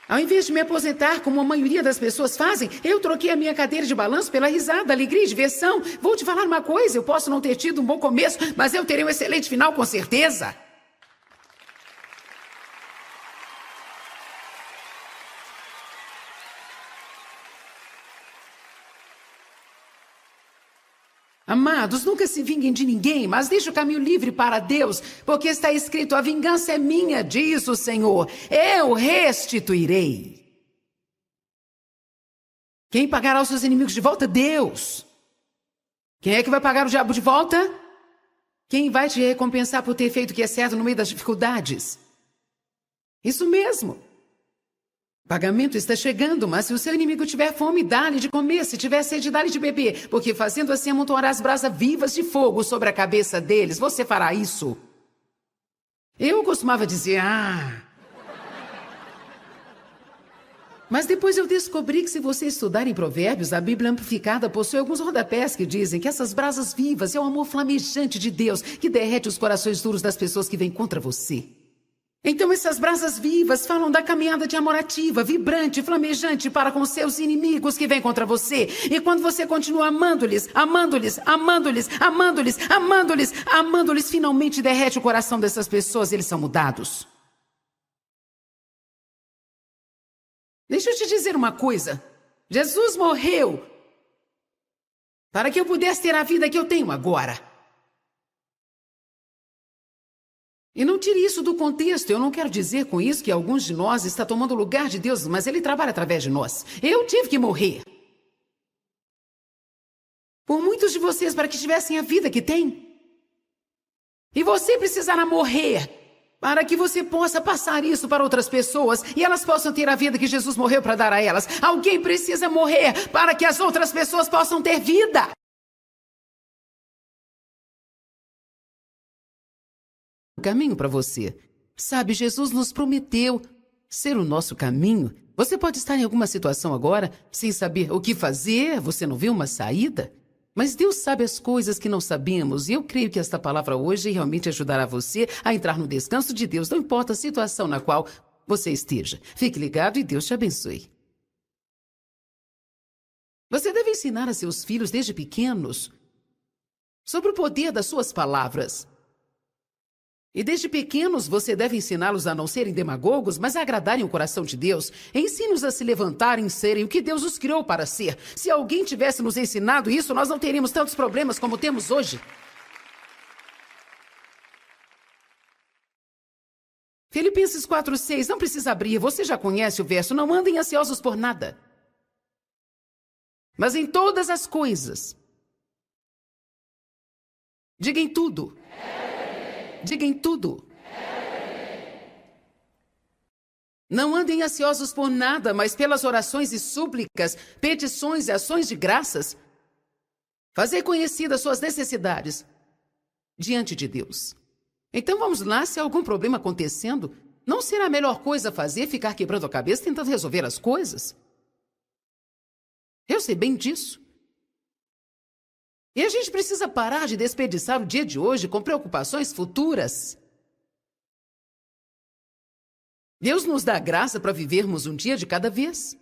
Ao invés de me aposentar, como a maioria das pessoas fazem, eu troquei a minha cadeira de balanço pela risada, alegria e diversão. Vou te falar uma coisa, eu posso não ter tido um bom começo, mas eu terei um excelente final com certeza. Amados, nunca se vinguem de ninguém, mas deixe o caminho livre para Deus, porque está escrito, a vingança é minha, diz o Senhor, eu restituirei. Quem pagará os seus inimigos de volta? Deus. Quem é que vai pagar o diabo de volta? Quem vai te recompensar por ter feito o que é certo no meio das dificuldades? Isso mesmo. O pagamento está chegando, mas se o seu inimigo tiver fome, dá-lhe de comer. Se tiver sede, dá-lhe de beber. Porque fazendo assim, amontoarás brasas vivas de fogo sobre a cabeça deles. Você fará isso. Eu costumava dizer, Mas depois eu descobri que se você estudar em Provérbios, a Bíblia amplificada possui alguns rodapés que dizem que essas brasas vivas é o amor flamejante de Deus que derrete os corações duros das pessoas que vêm contra você. Então essas brasas vivas falam da caminhada de amor ativa, vibrante, flamejante para com seus inimigos que vêm contra você. E quando você continua amando-lhes, amando-lhes, amando-lhes, amando-lhes, amando-lhes, amando-lhes, finalmente derrete o coração dessas pessoas e eles são mudados. Deixa eu te dizer uma coisa. Jesus morreu para que eu pudesse ter a vida que eu tenho agora. E não tire isso do contexto. Eu não quero dizer com isso que alguns de nós está tomando o lugar de Deus, mas Ele trabalha através de nós. Eu tive que morrer por muitos de vocês para que tivessem a vida que têm. E você precisará morrer para que você possa passar isso para outras pessoas e elas possam ter a vida que Jesus morreu para dar a elas. Alguém precisa morrer para que as outras pessoas possam ter vida. Caminho para você. Sabe, Jesus nos prometeu ser o nosso caminho. Você pode estar em alguma situação agora, sem saber o que fazer, você não vê uma saída. Mas Deus sabe as coisas que não sabemos, e eu creio que esta palavra hoje realmente ajudará você a entrar no descanso de Deus, não importa a situação na qual você esteja. Fique ligado e Deus te abençoe. Você deve ensinar a seus filhos desde pequenos sobre o poder das suas palavras. E desde pequenos você deve ensiná-los a não serem demagogos, mas a agradarem o coração de Deus. Ensine-os a se levantarem e serem o que Deus os criou para ser. Se alguém tivesse nos ensinado isso, nós não teríamos tantos problemas como temos hoje. Filipenses 4:6, não precisa abrir, você já conhece o verso. Não andem ansiosos por nada, mas em todas as coisas, diga em tudo. Diga em tudo. Não andem ansiosos por nada, mas pelas orações e súplicas, petições e ações de graças, fazei conhecidas suas necessidades diante de Deus. Então vamos lá, se há algum problema acontecendo, não será a melhor coisa a fazer ficar quebrando a cabeça tentando resolver as coisas? Eu sei bem disso. E a gente precisa parar de desperdiçar o dia de hoje com preocupações futuras. Deus nos dá graça para vivermos um dia de cada vez.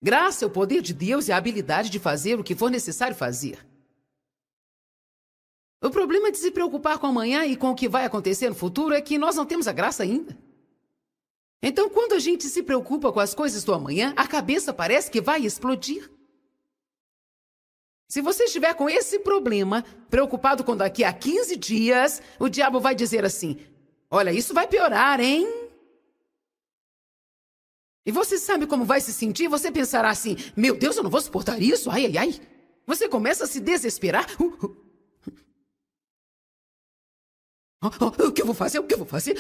Graça é o poder de Deus e a habilidade de fazer o que for necessário fazer. O problema de se preocupar com amanhã e com o que vai acontecer no futuro é que nós não temos a graça ainda. Então, quando a gente se preocupa com as coisas do amanhã, a cabeça parece que vai explodir. Se você estiver com esse problema, preocupado com daqui a 15 dias, o diabo vai dizer assim, olha, isso vai piorar, hein? E você sabe como vai se sentir? Você pensará assim, meu Deus, eu não vou suportar isso, ai, ai, ai. Você começa a se desesperar. O que eu vou fazer? O que eu vou fazer?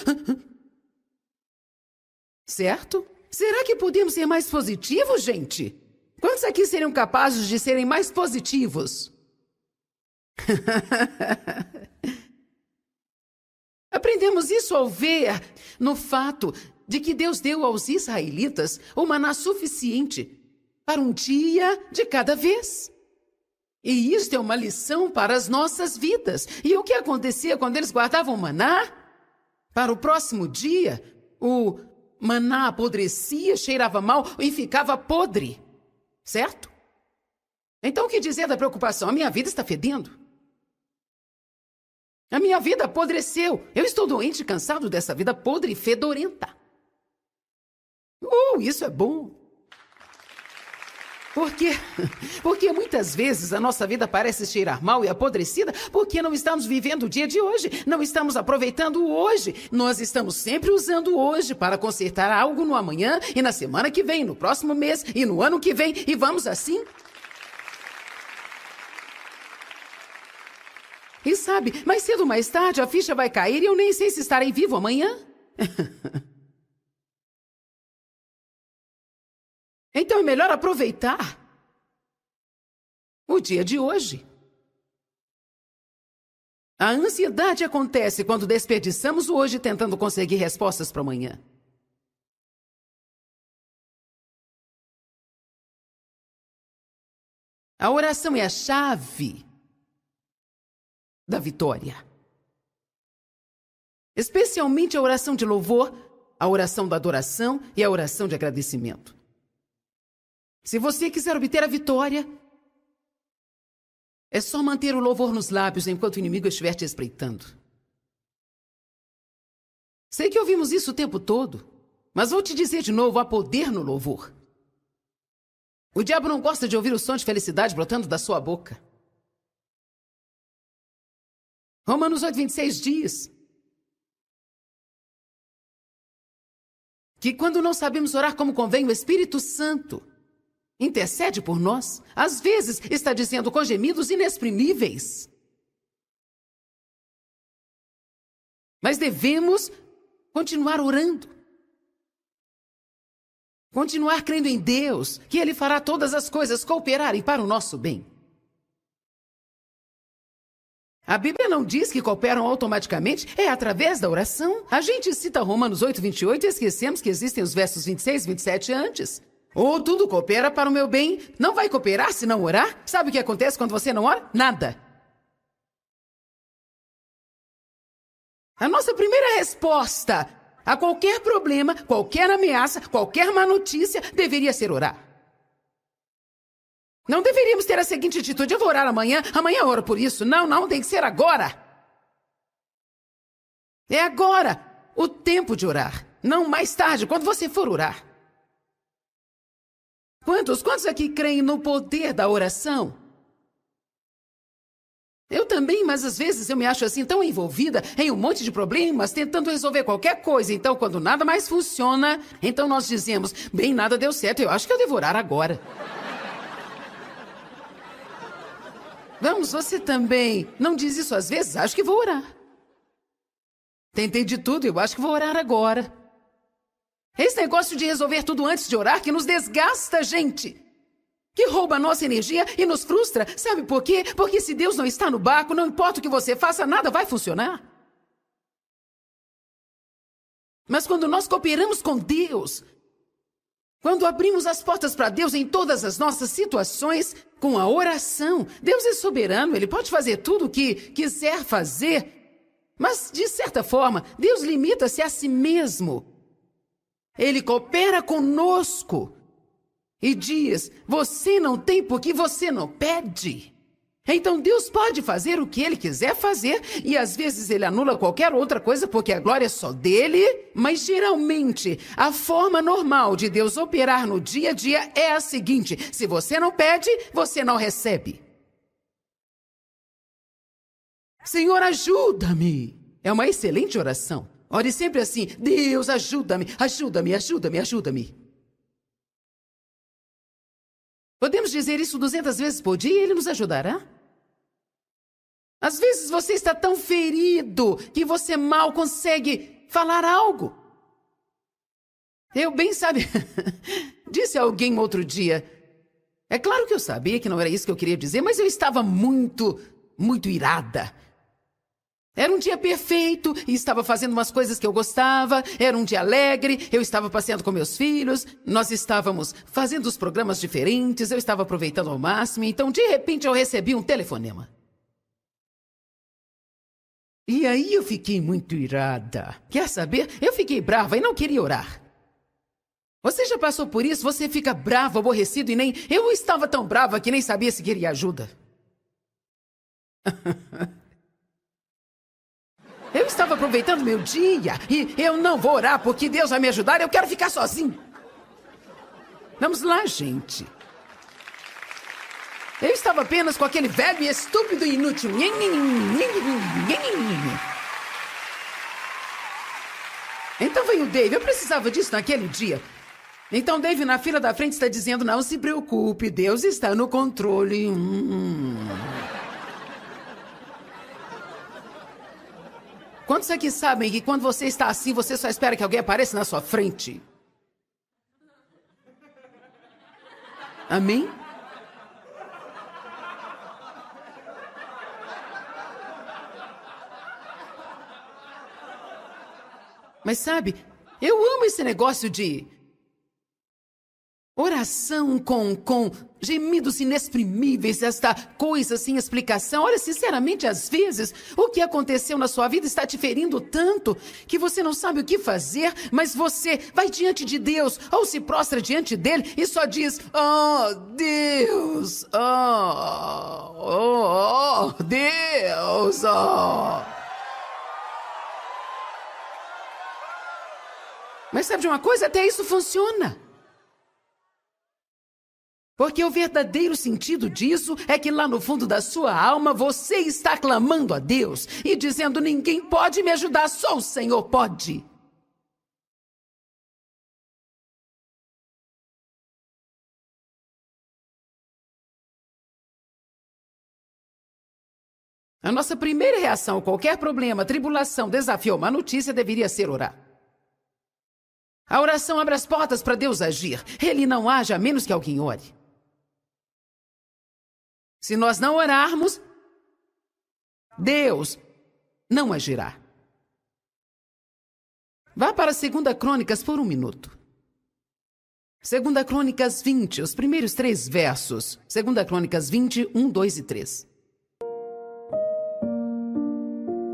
Certo? Será que podemos ser mais positivos, gente? Quantos aqui seriam capazes de serem mais positivos? Aprendemos isso ao ver no fato de que Deus deu aos israelitas o maná suficiente para um dia de cada vez. E isto é uma lição para as nossas vidas. E o que acontecia quando eles guardavam o maná? Para o próximo dia, o maná apodrecia, cheirava mal e ficava podre. Certo? Então o que dizer da preocupação? A minha vida está fedendo. A minha vida apodreceu. Eu estou doente e cansado dessa vida podre e fedorenta. Isso é bom. Por quê? Porque muitas vezes a nossa vida parece cheirar mal e apodrecida porque não estamos vivendo o dia de hoje, não estamos aproveitando o hoje. Nós estamos sempre usando o hoje para consertar algo no amanhã e na semana que vem, no próximo mês e no ano que vem, e vamos assim. E sabe, mais cedo ou mais tarde a ficha vai cair e eu nem sei se estarei vivo amanhã. Então é melhor aproveitar o dia de hoje. A ansiedade acontece quando desperdiçamos o hoje tentando conseguir respostas para amanhã. A oração é a chave da vitória. Especialmente a oração de louvor, a oração da adoração e a oração de agradecimento. Se você quiser obter a vitória, é só manter o louvor nos lábios enquanto o inimigo estiver te espreitando. Sei que ouvimos isso o tempo todo, mas vou te dizer de novo, há poder no louvor. O diabo não gosta de ouvir o som de felicidade brotando da sua boca. Romanos 8:26 diz que quando não sabemos orar como convém, o Espírito Santo intercede por nós. Às vezes está dizendo com gemidos inexprimíveis. Mas devemos continuar orando. Continuar crendo em Deus, que Ele fará todas as coisas cooperarem para o nosso bem. A Bíblia não diz que cooperam automaticamente, é através da oração. A gente cita Romanos 8:28 e esquecemos que existem os versos 26 e 27 antes. Ou tudo coopera para o meu bem. Não vai cooperar se não orar? Sabe o que acontece quando você não ora? Nada. A nossa primeira resposta a qualquer problema, qualquer ameaça, qualquer má notícia, deveria ser orar. Não deveríamos ter a seguinte atitude: eu vou orar amanhã eu oro por isso. Não, tem que ser agora. É agora o tempo de orar, não mais tarde, quando você for orar. Quantos aqui creem no poder da oração? Eu também, mas às vezes eu me acho assim tão envolvida em um monte de problemas, tentando resolver qualquer coisa. Então, quando nada mais funciona, então nós dizemos: bem, nada deu certo, eu acho que eu devo orar agora. Vamos, você também não diz isso às vezes? Acho que vou orar. Tentei de tudo, eu acho que vou orar agora. Esse negócio de resolver tudo antes de orar que nos desgasta, gente. Que rouba a nossa energia e nos frustra. Sabe por quê? Porque se Deus não está no barco, não importa o que você faça, nada vai funcionar. Mas quando nós cooperamos com Deus, quando abrimos as portas para Deus em todas as nossas situações, com a oração, Deus é soberano, Ele pode fazer tudo o que quiser fazer. Mas, de certa forma, Deus limita-se a si mesmo. Ele coopera conosco e diz: você não tem porque você não pede. Então Deus pode fazer o que Ele quiser fazer e às vezes Ele anula qualquer outra coisa porque a glória é só dele. Mas geralmente a forma normal de Deus operar no dia a dia é a seguinte: se você não pede, você não recebe. Senhor, ajuda-me. É uma excelente oração. Ore sempre assim: Deus, ajuda-me, ajuda-me, ajuda-me, ajuda-me. Podemos dizer isso 200 vezes por dia e Ele nos ajudará? Às vezes você está tão ferido que você mal consegue falar algo. Eu bem sabe, disse alguém outro dia. É claro que eu sabia que não era isso que eu queria dizer, mas eu estava muito irada. Era um dia perfeito e estava fazendo umas coisas que eu gostava. Era um dia alegre, eu estava passeando com meus filhos. Nós estávamos fazendo os programas diferentes, eu estava aproveitando ao máximo. Então, de repente, eu recebi um telefonema. E aí eu fiquei muito irada. Quer saber? Eu fiquei brava e não queria orar. Você já passou por isso? Você fica bravo, aborrecido e nem... Eu estava tão brava que nem sabia se queria ajuda. Eu estava aproveitando meu dia e eu não vou orar porque Deus vai me ajudar, eu quero ficar sozinho. Vamos lá, gente. Eu estava apenas com aquele velho e estúpido e inútil. Então veio o Dave, eu precisava disso naquele dia. Então Dave na fila da frente está dizendo: não se preocupe, Deus está no controle. Quantos aqui sabem que quando você está assim, você só espera que alguém apareça na sua frente? Amém? Mas sabe, eu amo esse negócio de oração com gemidos inexprimíveis, esta coisa sem explicação. Olha, sinceramente, às vezes, o que aconteceu na sua vida está te ferindo tanto que você não sabe o que fazer, mas você vai diante de Deus ou se prostra diante dele e só diz: oh, Deus, oh, Deus, oh. Mas sabe de uma coisa? Até isso funciona. Porque o verdadeiro sentido disso é que lá no fundo da sua alma você está clamando a Deus e dizendo: ninguém pode me ajudar, só o Senhor pode. A nossa primeira reação a qualquer problema, tribulação, desafio ou má notícia deveria ser orar. A oração abre as portas para Deus agir. Ele não age a menos que alguém ore. Se nós não orarmos, Deus não agirá. Vá para 2 Crônicas por um minuto. 2 Crônicas 20, os primeiros 3 versos. 2 Crônicas 20, 1, 2 e 3.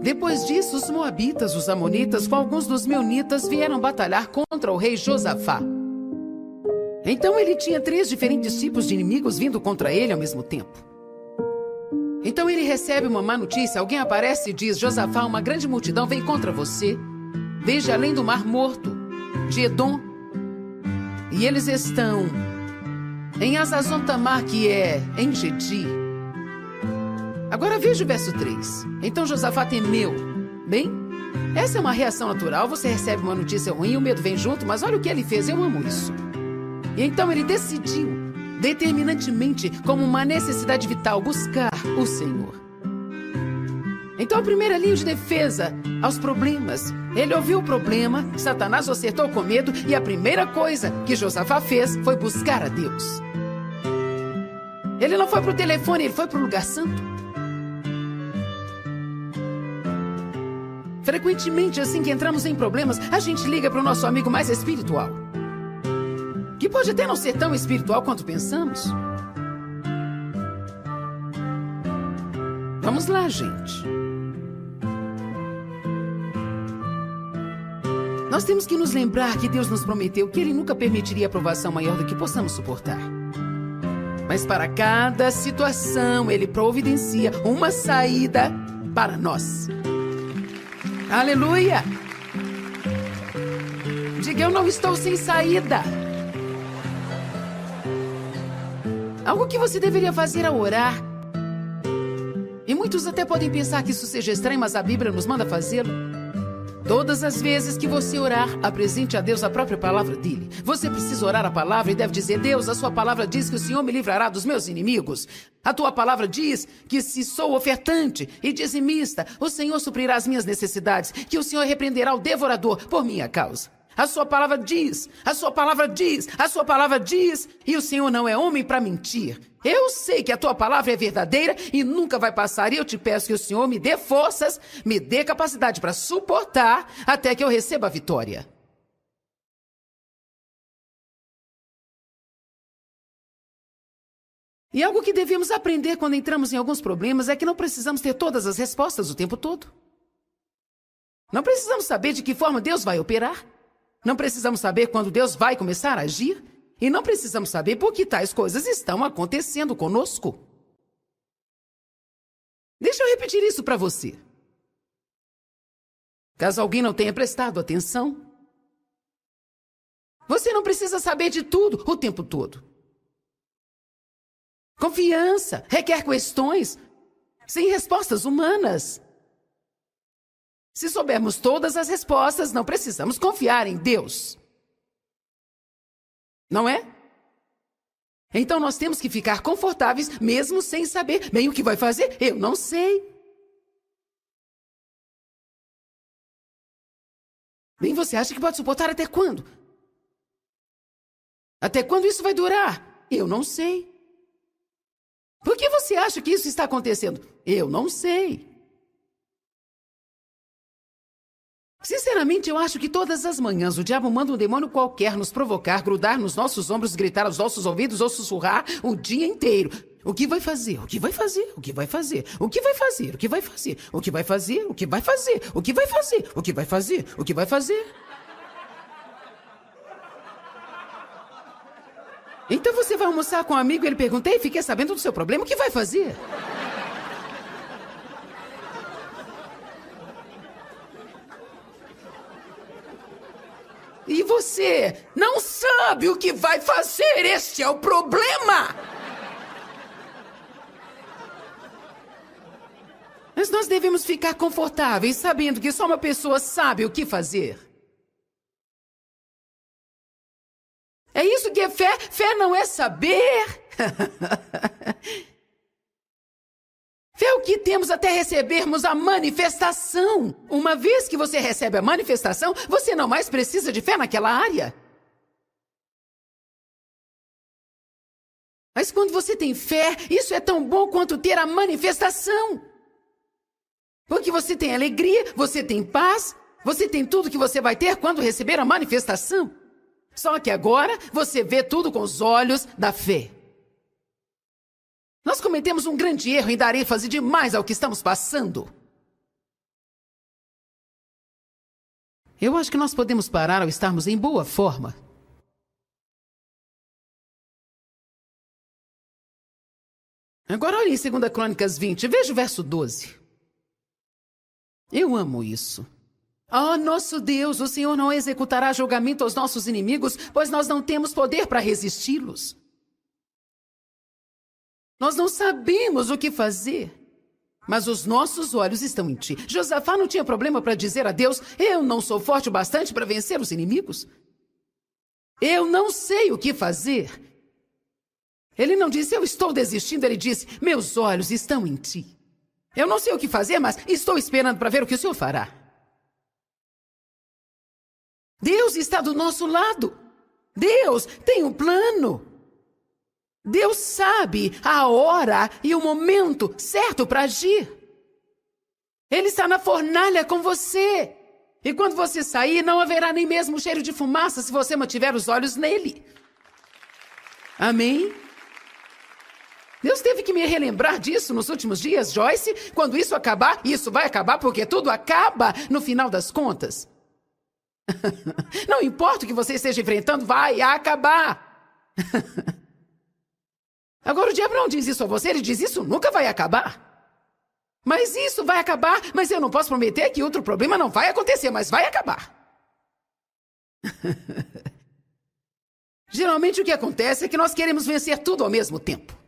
Depois disso, os moabitas, os amonitas, com alguns dos meunitas, vieram batalhar contra o rei Josafá. Então ele tinha 3 diferentes tipos de inimigos vindo contra ele ao mesmo tempo. Então ele recebe uma má notícia, alguém aparece e diz: Josafá, uma grande multidão vem contra você. Veja além do Mar Morto, de Edom. E eles estão em Hazazon Tamar, que é em Gedi. Agora veja o verso 3. Então Josafá temeu. Bem, essa é uma reação natural. Você recebe uma notícia ruim, o medo vem junto, mas olha o que ele fez, eu amo isso. E então ele decidiu, determinantemente, como uma necessidade vital, buscar o Senhor. Então a primeira linha de defesa aos problemas. Ele ouviu o problema, Satanás o acertou com medo e a primeira coisa que Josafá fez foi buscar a Deus. Ele não foi para o telefone, ele foi para o lugar santo. Frequentemente, assim que entramos em problemas, a gente liga para o nosso amigo mais espiritual, que pode até não ser tão espiritual quanto pensamos. Vamos lá, gente. Nós temos que nos lembrar que Deus nos prometeu que Ele nunca permitiria aprovação maior do que possamos suportar. Mas para cada situação, Ele providencia uma saída para nós. Aleluia! Diga, eu não estou sem saída. Algo que você deveria fazer ao orar. E muitos até podem pensar que isso seja estranho, mas a Bíblia nos manda fazê-lo. Todas as vezes que você orar, apresente a Deus a própria palavra dele. Você precisa orar a palavra e deve dizer: Deus, a sua palavra diz que o Senhor me livrará dos meus inimigos. A tua palavra diz que se sou ofertante e dizimista, o Senhor suprirá as minhas necessidades, que o Senhor repreenderá o devorador por minha causa. A sua palavra diz, a sua palavra diz, a sua palavra diz, e o Senhor não é homem para mentir. Eu sei que a tua palavra é verdadeira e nunca vai passar, e eu te peço que o Senhor me dê forças, me dê capacidade para suportar até que eu receba a vitória. E algo que devemos aprender quando entramos em alguns problemas é que não precisamos ter todas as respostas o tempo todo. Não precisamos saber de que forma Deus vai operar. Não precisamos saber quando Deus vai começar a agir. E não precisamos saber por que tais coisas estão acontecendo conosco. Deixa eu repetir isso para você. Caso alguém não tenha prestado atenção, você não precisa saber de tudo o tempo todo. Confiança requer questões sem respostas humanas. Se soubermos todas as respostas, não precisamos confiar em Deus. Não é? Então nós temos que ficar confortáveis mesmo sem saber bem o que vai fazer. Eu não sei. Bem, você acha que pode suportar até quando? Até quando isso vai durar? Eu não sei. Por que você acha que isso está acontecendo? Eu não sei. Sinceramente, eu acho que todas as manhãs o diabo manda um demônio qualquer nos provocar, grudar nos nossos ombros, gritar aos nossos ouvidos ou sussurrar o dia inteiro. O que vai fazer? O que vai fazer? O que vai fazer? O que vai fazer? O que vai fazer? O que vai fazer? O que vai fazer? O que vai fazer? O que vai fazer? O que vai fazer? Então você vai almoçar com um amigo e ele pergunta: ei, fiquei sabendo do seu problema, o que vai fazer? E você não sabe o que vai fazer, este é o problema! Mas nós devemos ficar confortáveis sabendo que só uma pessoa sabe o que fazer. É isso que é fé. Fé não é saber. Fé é o que temos até recebermos a manifestação. Uma vez que você recebe a manifestação, você não mais precisa de fé naquela área. Mas quando você tem fé, isso é tão bom quanto ter a manifestação. Porque você tem alegria, você tem paz, você tem tudo que você vai ter quando receber a manifestação. Só que agora você vê tudo com os olhos da fé. Nós cometemos um grande erro em dar ênfase demais ao que estamos passando. Eu acho que nós podemos parar ao estarmos em boa forma. Agora olhe em 2 Crônicas 20, veja o verso 12. Eu amo isso. Oh, nosso Deus, o Senhor não executará julgamento aos nossos inimigos, pois nós não temos poder para resisti-los. Nós não sabemos o que fazer, mas os nossos olhos estão em ti. Josafá não tinha problema para dizer a Deus, eu não sou forte o bastante para vencer os inimigos. Eu não sei o que fazer. Ele não disse, eu estou desistindo, ele disse, meus olhos estão em ti. Eu não sei o que fazer, mas estou esperando para ver o que o Senhor fará. Deus está do nosso lado. Deus tem um plano. Deus sabe a hora e o momento certo para agir. Ele está na fornalha com você. E quando você sair, não haverá nem mesmo cheiro de fumaça se você mantiver os olhos nele. Amém? Deus teve que me relembrar disso nos últimos dias, Joyce. Quando isso acabar, isso vai acabar porque tudo acaba no final das contas. Não importa o que você esteja enfrentando, vai acabar. Agora o diabo não diz isso a você, ele diz isso nunca vai acabar. Mas isso vai acabar, mas eu não posso prometer que outro problema não vai acontecer, mas vai acabar. Geralmente o que acontece é que nós queremos vencer tudo ao mesmo tempo.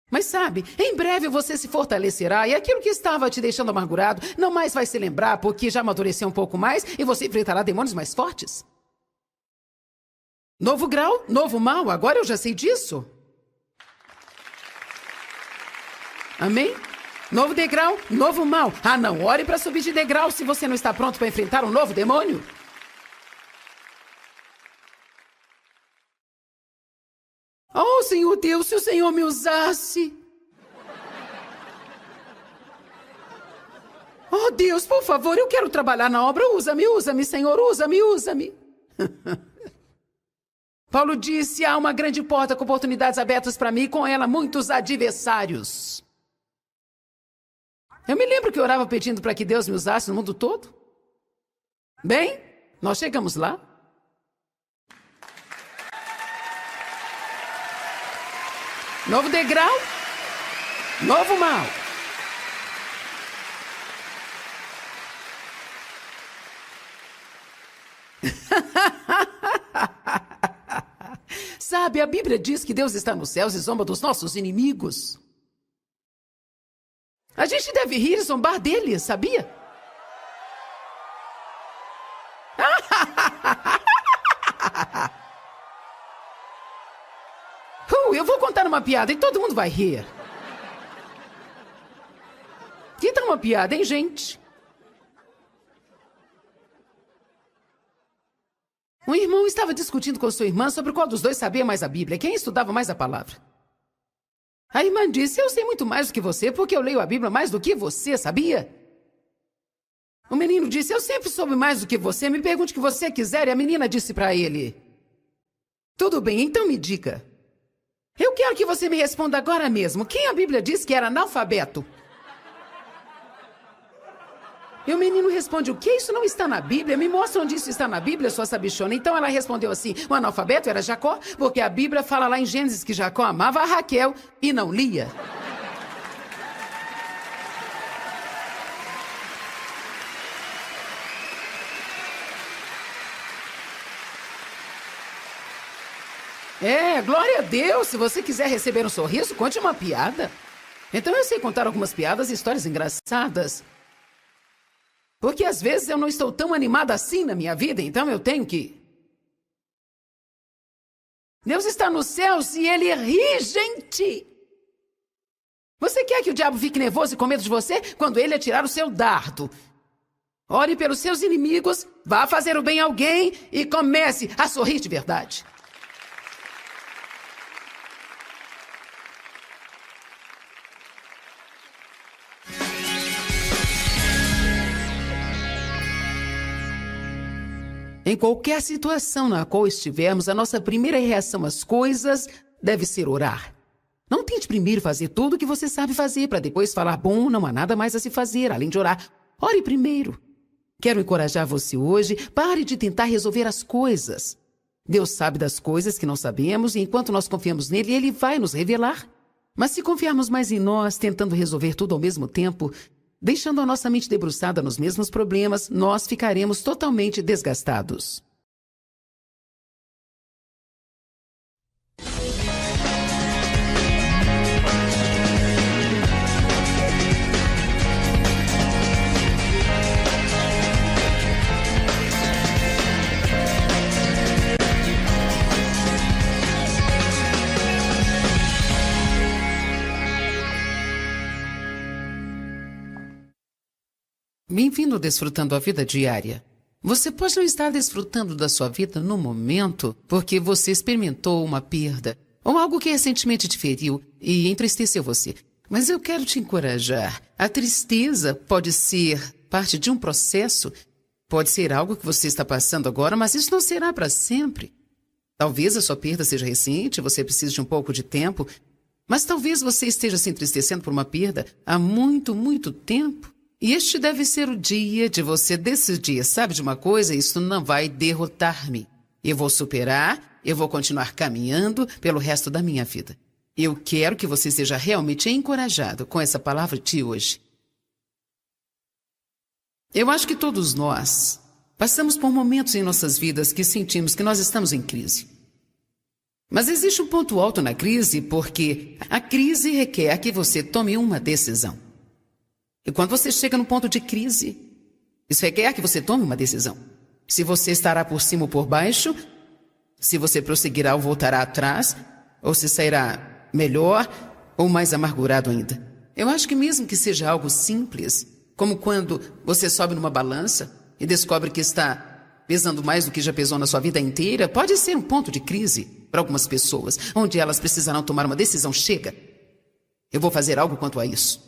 Mas sabe, em breve você se fortalecerá e aquilo que estava te deixando amargurado não mais vai se lembrar porque já amadureceu um pouco mais e você enfrentará demônios mais fortes. Novo grau, novo mal, agora eu já sei disso. Amém? Novo degrau, novo mal. Ah, não, ore para subir de degrau se você não está pronto para enfrentar um novo demônio. Oh, Senhor Deus, se o Senhor me usasse. Oh, Deus, por favor, eu quero trabalhar na obra. Usa-me, Senhor, usa-me. Paulo disse, há uma grande porta com oportunidades abertas para mim e com ela muitos adversários. Eu me lembro que eu orava pedindo para que Deus me usasse no mundo todo. Bem, nós chegamos lá. Novo degrau, novo mal. Sabe, a Bíblia diz que Deus está nos céus e zomba dos nossos inimigos. A gente deve rir e zombar dele, sabia? Eu vou contar uma piada e todo mundo vai rir. Que tal uma piada, hein, gente? Um irmão estava discutindo com sua irmã sobre qual dos dois sabia mais a Bíblia, quem estudava mais a palavra. A irmã disse, eu sei muito mais do que você porque eu leio a Bíblia mais do que você, sabia? O menino disse, eu sempre soube mais do que você, me pergunte o que você quiser. E a menina disse para ele, tudo bem, então me diga. Eu quero que você me responda agora mesmo. Quem a Bíblia diz que era analfabeto? E o menino responde, o que? Isso não está na Bíblia? Me mostra onde isso está na Bíblia, sua sabichona. Então ela respondeu assim, o analfabeto era Jacó, porque a Bíblia fala lá em Gênesis que Jacó amava a Raquel e não Lia. Glória a Deus. Se você quiser receber um sorriso, conte uma piada. Então eu sei contar algumas piadas e histórias engraçadas. Porque às vezes eu não estou tão animada assim na minha vida, então eu tenho que... Deus está nos céus e Ele ri, gente. Você quer que o diabo fique nervoso e com medo de você? Quando ele atirar o seu dardo. Ore pelos seus inimigos, vá fazer o bem a alguém e comece a sorrir de verdade. Em qualquer situação na qual estivermos, a nossa primeira reação às coisas deve ser orar. Não tente primeiro fazer tudo o que você sabe fazer, para depois falar, bom, não há nada mais a se fazer, além de orar. Ore primeiro. Quero encorajar você hoje, pare de tentar resolver as coisas. Deus sabe das coisas que não sabemos e enquanto nós confiamos nele, ele vai nos revelar. Mas se confiarmos mais em nós, tentando resolver tudo ao mesmo tempo, deixando a nossa mente debruçada nos mesmos problemas, nós ficaremos totalmente desgastados. Bem-vindo desfrutando a vida diária. Você pode não estar desfrutando da sua vida no momento porque você experimentou uma perda ou algo que recentemente te feriu e entristeceu você. Mas eu quero te encorajar. A tristeza pode ser parte de um processo, pode ser algo que você está passando agora, mas isso não será para sempre. Talvez a sua perda seja recente, você precise de um pouco de tempo, mas talvez você esteja se entristecendo por uma perda há muito, muito tempo. E este deve ser o dia de você decidir, sabe de uma coisa? Isso não vai derrotar-me. Eu vou superar, eu vou continuar caminhando pelo resto da minha vida. Eu quero que você seja realmente encorajado com essa palavra de hoje. Eu acho que todos nós passamos por momentos em nossas vidas que sentimos que nós estamos em crise. Mas existe um ponto alto na crise porque a crise requer que você tome uma decisão. E quando você chega no ponto de crise, isso requer que você tome uma decisão. Se você estará por cima ou por baixo, se você prosseguirá ou voltará atrás, ou se sairá melhor ou mais amargurado ainda. Eu acho que mesmo que seja algo simples, como quando você sobe numa balança e descobre que está pesando mais do que já pesou na sua vida inteira, pode ser um ponto de crise para algumas pessoas, onde elas precisarão tomar uma decisão. Chega, eu vou fazer algo quanto a isso.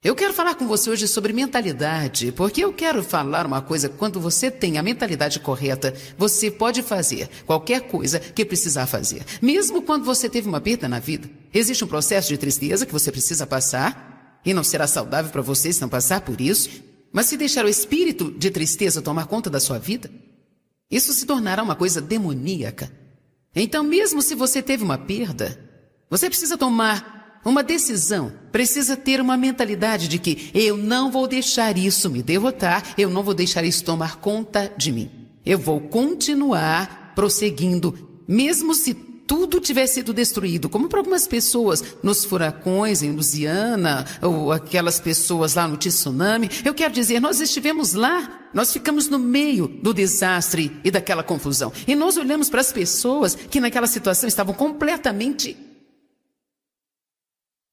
Eu quero falar com você hoje sobre mentalidade, porque eu quero falar uma coisa, quando você tem a mentalidade correta, você pode fazer qualquer coisa que precisar fazer. Mesmo quando você teve uma perda na vida, existe um processo de tristeza que você precisa passar, e não será saudável para você se não passar por isso, mas se deixar o espírito de tristeza tomar conta da sua vida, isso se tornará uma coisa demoníaca. Então, mesmo se você teve uma perda, você precisa tomar uma decisão, precisa ter uma mentalidade de que eu não vou deixar isso me derrotar, eu não vou deixar isso tomar conta de mim. Eu vou continuar prosseguindo, mesmo se tudo tiver sido destruído, como para algumas pessoas nos furacões em Louisiana, ou aquelas pessoas lá no tsunami. Eu quero dizer, nós estivemos lá, nós ficamos no meio do desastre e daquela confusão. E nós olhamos para as pessoas que naquela situação estavam completamente...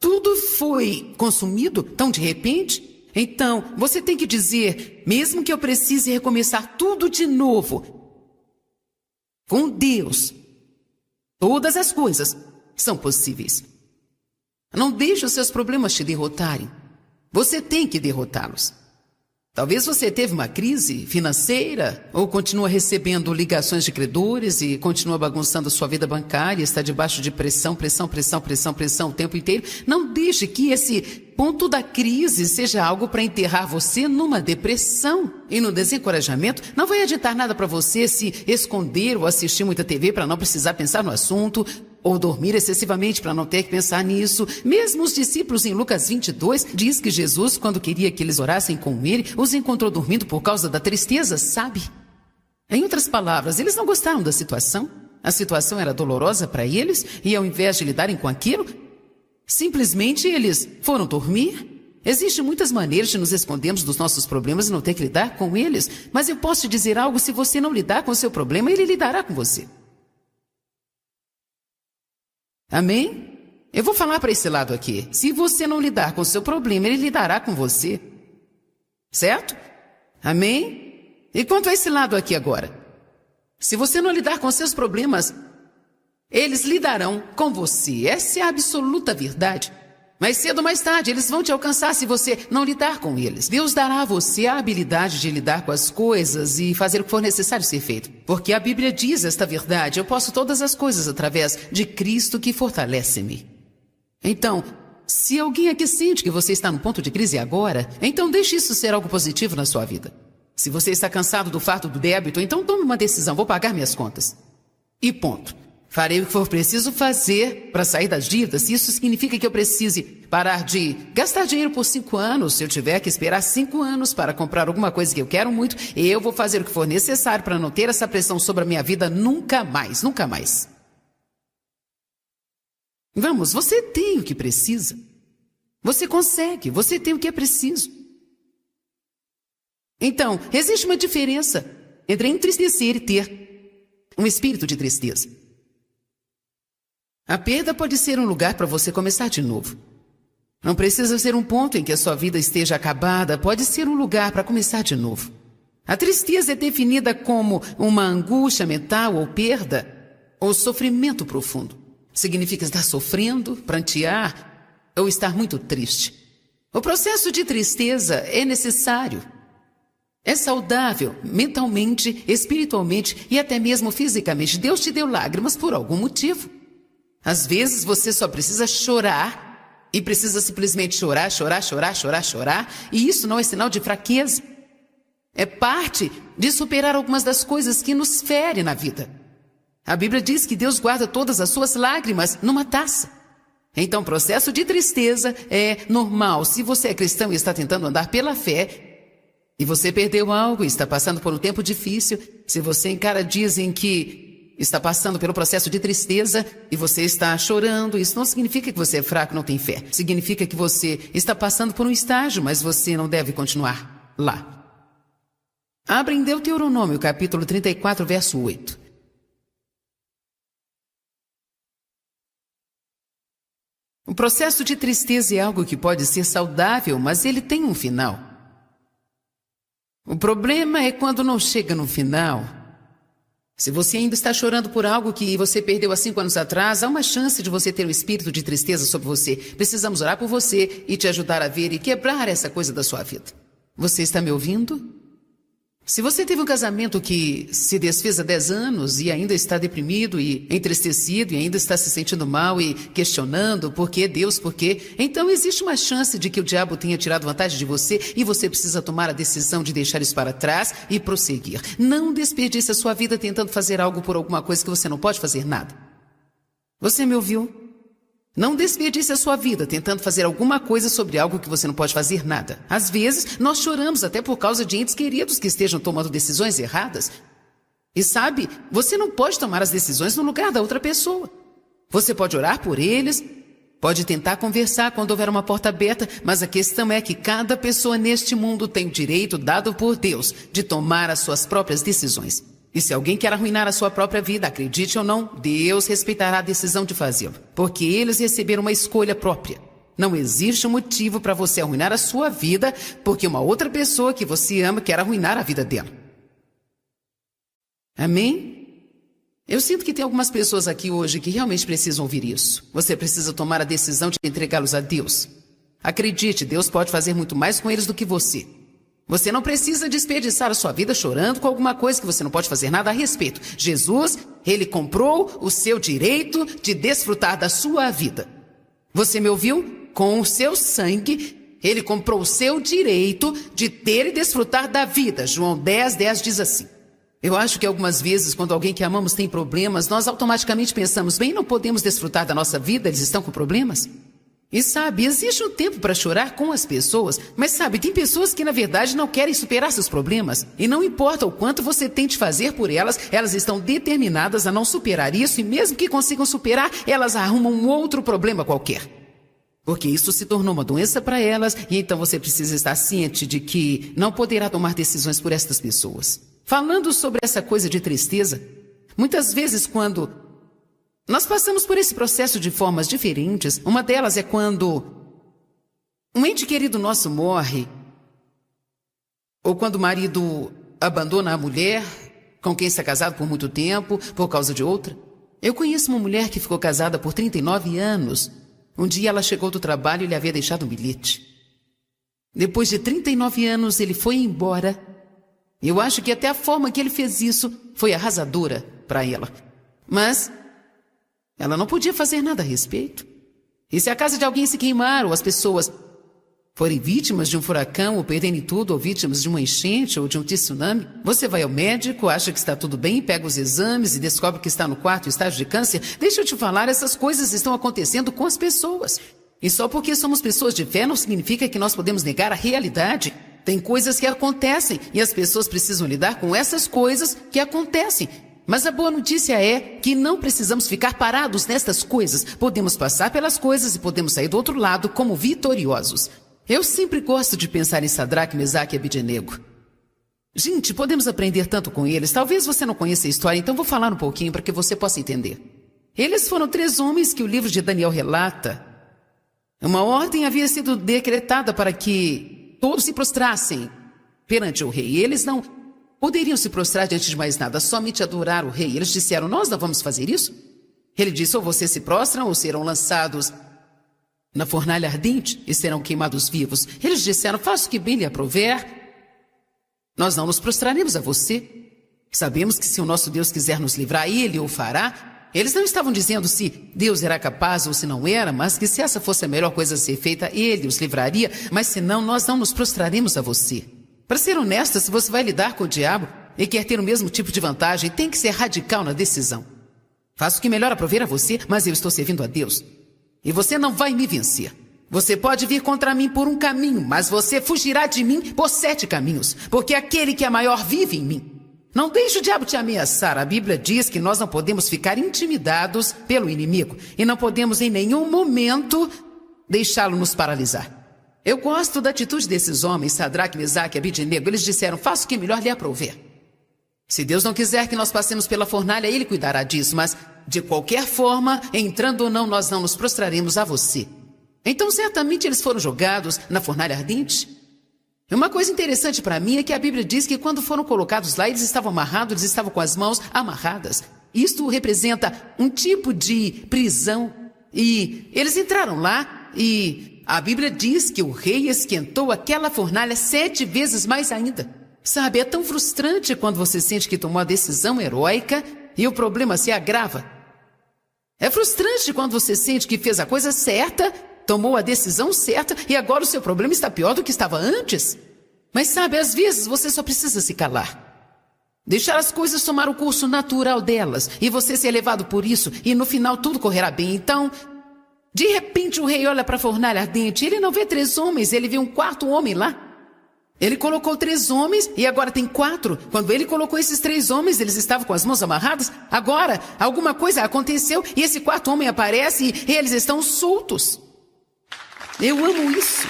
Tudo foi consumido tão de repente. Então, você tem que dizer, mesmo que eu precise recomeçar tudo de novo, com Deus, todas as coisas são possíveis. Não deixe os seus problemas te derrotarem. Você tem que derrotá-los. Talvez você teve uma crise financeira ou continua recebendo ligações de credores e continua bagunçando sua vida bancária, está debaixo de pressão o tempo inteiro. Não deixe que esse ponto da crise seja algo para enterrar você numa depressão e no desencorajamento. Não vai adiantar nada para você se esconder ou assistir muita TV para não precisar pensar no assunto, ou dormir excessivamente para não ter que pensar nisso. Mesmo os discípulos em Lucas 22, diz que Jesus, quando queria que eles orassem com ele, os encontrou dormindo por causa da tristeza, sabe? Em outras palavras, eles não gostaram da situação. A situação era dolorosa para eles e ao invés de lidarem com aquilo, simplesmente eles foram dormir. Existem muitas maneiras de nos escondermos dos nossos problemas e não ter que lidar com eles. Mas eu posso te dizer algo, se você não lidar com o seu problema, ele lidará com você. Amém? Eu vou falar para esse lado aqui. Se você não lidar com o seu problema, ele lidará com você. Certo? Amém? E quanto a esse lado aqui agora? Se você não lidar com seus problemas, eles lidarão com você. Essa é a absoluta verdade. Mais cedo ou mais tarde, eles vão te alcançar se você não lidar com eles. Deus dará a você a habilidade de lidar com as coisas e fazer o que for necessário ser feito. Porque a Bíblia diz esta verdade: eu posso todas as coisas através de Cristo que fortalece-me. Então, se alguém aqui sente que você está no ponto de crise agora, então deixe isso ser algo positivo na sua vida. Se você está cansado do fardo do débito, então tome uma decisão: vou pagar minhas contas. E ponto. Farei o que for preciso fazer para sair das dívidas. Se isso significa que eu precise parar de gastar dinheiro por 5 anos, se eu tiver que esperar 5 anos para comprar alguma coisa que eu quero muito, eu vou fazer o que for necessário para não ter essa pressão sobre a minha vida nunca mais, nunca mais. Vamos, você tem o que precisa. Você consegue, você tem o que é preciso. Então, existe uma diferença entre entristecer e ter um espírito de tristeza. A perda pode ser um lugar para você começar de novo. Não precisa ser um ponto em que a sua vida esteja acabada, pode ser um lugar para começar de novo. A tristeza é definida como uma angústia mental ou perda, ou sofrimento profundo. Significa estar sofrendo, prantear ou estar muito triste. O processo de tristeza é necessário. É saudável mentalmente, espiritualmente e até mesmo fisicamente. Deus te deu lágrimas por algum motivo. Às vezes você só precisa chorar e precisa simplesmente chorar, chorar, chorar, chorar, chorar. E isso não é sinal de fraqueza. É parte de superar algumas das coisas que nos ferem na vida. A Bíblia diz que Deus guarda todas as suas lágrimas numa taça. Então, o processo de tristeza é normal. Se você é cristão e está tentando andar pela fé, e você perdeu algo e está passando por um tempo difícil, se você encara dias em que está passando pelo processo de tristeza e você está chorando, isso não significa que você é fraco, não tem fé. Significa que você está passando por um estágio, mas você não deve continuar lá. Abra em Deuteronômio, capítulo 34, verso 8. O processo de tristeza é algo que pode ser saudável, mas ele tem um final. O problema é quando não chega no final. Se você ainda está chorando por algo que você perdeu há 5 anos atrás, há uma chance de você ter um espírito de tristeza sobre você. Precisamos orar por você e te ajudar a ver e quebrar essa coisa da sua vida. Você está me ouvindo? Se você teve um casamento que se desfez há 10 anos e ainda está deprimido e entristecido e ainda está se sentindo mal e questionando por que Deus, por quê, então existe uma chance de que o diabo tenha tirado vantagem de você e você precisa tomar a decisão de deixar isso para trás e prosseguir. Não desperdice a sua vida tentando fazer algo por alguma coisa que você não pode fazer nada. Você me ouviu? Não desperdice a sua vida tentando fazer alguma coisa sobre algo que você não pode fazer nada. Às vezes, nós choramos até por causa de entes queridos que estejam tomando decisões erradas. E sabe, você não pode tomar as decisões no lugar da outra pessoa. Você pode orar por eles, pode tentar conversar quando houver uma porta aberta, mas a questão é que cada pessoa neste mundo tem o direito dado por Deus de tomar as suas próprias decisões. E se alguém quer arruinar a sua própria vida, acredite ou não, Deus respeitará a decisão de fazê-lo, porque eles receberam uma escolha própria. Não existe um motivo para você arruinar a sua vida, porque uma outra pessoa que você ama quer arruinar a vida dela. Amém? Eu sinto que tem algumas pessoas aqui hoje que realmente precisam ouvir isso. Você precisa tomar a decisão de entregá-los a Deus. Acredite, Deus pode fazer muito mais com eles do que você. Você não precisa desperdiçar a sua vida chorando com alguma coisa que você não pode fazer nada a respeito. Jesus, Ele comprou o seu direito de desfrutar da sua vida. Você me ouviu? Com o seu sangue, Ele comprou o seu direito de ter e desfrutar da vida. João 10:10 diz assim. Eu acho que algumas vezes, quando alguém que amamos tem problemas, nós automaticamente pensamos, bem, não podemos desfrutar da nossa vida, eles estão com problemas. E sabe, existe um tempo para chorar com as pessoas, mas sabe, tem pessoas que na verdade não querem superar seus problemas. E não importa o quanto você tente fazer por elas, elas estão determinadas a não superar isso e mesmo que consigam superar, elas arrumam um outro problema qualquer. Porque isso se tornou uma doença para elas e então você precisa estar ciente de que não poderá tomar decisões por estas pessoas. Falando sobre essa coisa de tristeza, muitas vezes quando nós passamos por esse processo de formas diferentes. Uma delas é quando um ente querido nosso morre, ou quando o marido abandona a mulher com quem está casado por muito tempo, por causa de outra. Eu conheço uma mulher que ficou casada por 39 anos. Um dia ela chegou do trabalho e lhe havia deixado um bilhete. Depois de 39 anos, ele foi embora. Eu acho que até a forma que ele fez isso foi arrasadora para ela. Mas ela não podia fazer nada a respeito. E se a casa de alguém se queimar, ou as pessoas forem vítimas de um furacão, ou perderem tudo, ou vítimas de uma enchente, ou de um tsunami, você vai ao médico, acha que está tudo bem, pega os exames e descobre que está no 4º estágio de câncer. Deixa eu te falar, essas coisas estão acontecendo com as pessoas. E só porque somos pessoas de fé não significa que nós podemos negar a realidade. Tem coisas que acontecem, e as pessoas precisam lidar com essas coisas que acontecem. Mas a boa notícia é que não precisamos ficar parados nestas coisas. Podemos passar pelas coisas e podemos sair do outro lado como vitoriosos. Eu sempre gosto de pensar em Sadraque, Mesaque e Abednego. Gente, podemos aprender tanto com eles. Talvez você não conheça a história, então vou falar um pouquinho para que você possa entender. Eles foram 3 homens que o livro de Daniel relata. Uma ordem havia sido decretada para que todos se prostrassem perante o rei. Eles não poderiam se prostrar diante de mais nada, somente adorar o rei. Eles disseram, nós não vamos fazer isso? Ele disse, ou vocês se prostram ou serão lançados na fornalha ardente e serão queimados vivos. Eles disseram, faça o que bem lhe aprouver. Nós não nos prostraremos a você. Sabemos que se o nosso Deus quiser nos livrar, Ele o fará. Eles não estavam dizendo se Deus era capaz ou se não era, mas que se essa fosse a melhor coisa a ser feita, Ele os livraria, mas se não, nós não nos prostraremos a você. Para ser honesta, se você vai lidar com o diabo e quer ter o mesmo tipo de vantagem, tem que ser radical na decisão. Faço o que melhor aprouver a você, mas eu estou servindo a Deus. E você não vai me vencer. Você pode vir contra mim por um caminho, mas você fugirá de mim por 7 caminhos, porque aquele que é maior vive em mim. Não deixe o diabo te ameaçar. A Bíblia diz que nós não podemos ficar intimidados pelo inimigo e não podemos em nenhum momento deixá-lo nos paralisar. Eu gosto da atitude desses homens, Sadraque, Mesaque e Abednego. Eles disseram, faça o que melhor lhe aprouver. Se Deus não quiser que nós passemos pela fornalha, Ele cuidará disso, mas de qualquer forma, entrando ou não, nós não nos prostraremos a você. Então, certamente, eles foram jogados na fornalha ardente. Uma coisa interessante para mim é que a Bíblia diz que quando foram colocados lá, eles estavam amarrados, eles estavam com as mãos amarradas. Isto representa um tipo de prisão. E eles entraram lá e a Bíblia diz que o rei esquentou aquela fornalha 7 vezes mais ainda. Sabe, é tão frustrante quando você sente que tomou a decisão heróica e o problema se agrava. É frustrante quando você sente que fez a coisa certa, tomou a decisão certa e agora o seu problema está pior do que estava antes. Mas sabe, às vezes você só precisa se calar. Deixar as coisas tomar o curso natural delas e você ser levado por isso e no final tudo correrá bem. Então, de repente o rei olha para a fornalha ardente, ele não vê 3 homens, ele vê um 4º homem lá. Ele colocou 3 homens e agora tem 4. Quando ele colocou esses 3 homens, eles estavam com as mãos amarradas. Agora, alguma coisa aconteceu e esse 4º homem aparece e eles estão soltos. Eu amo isso.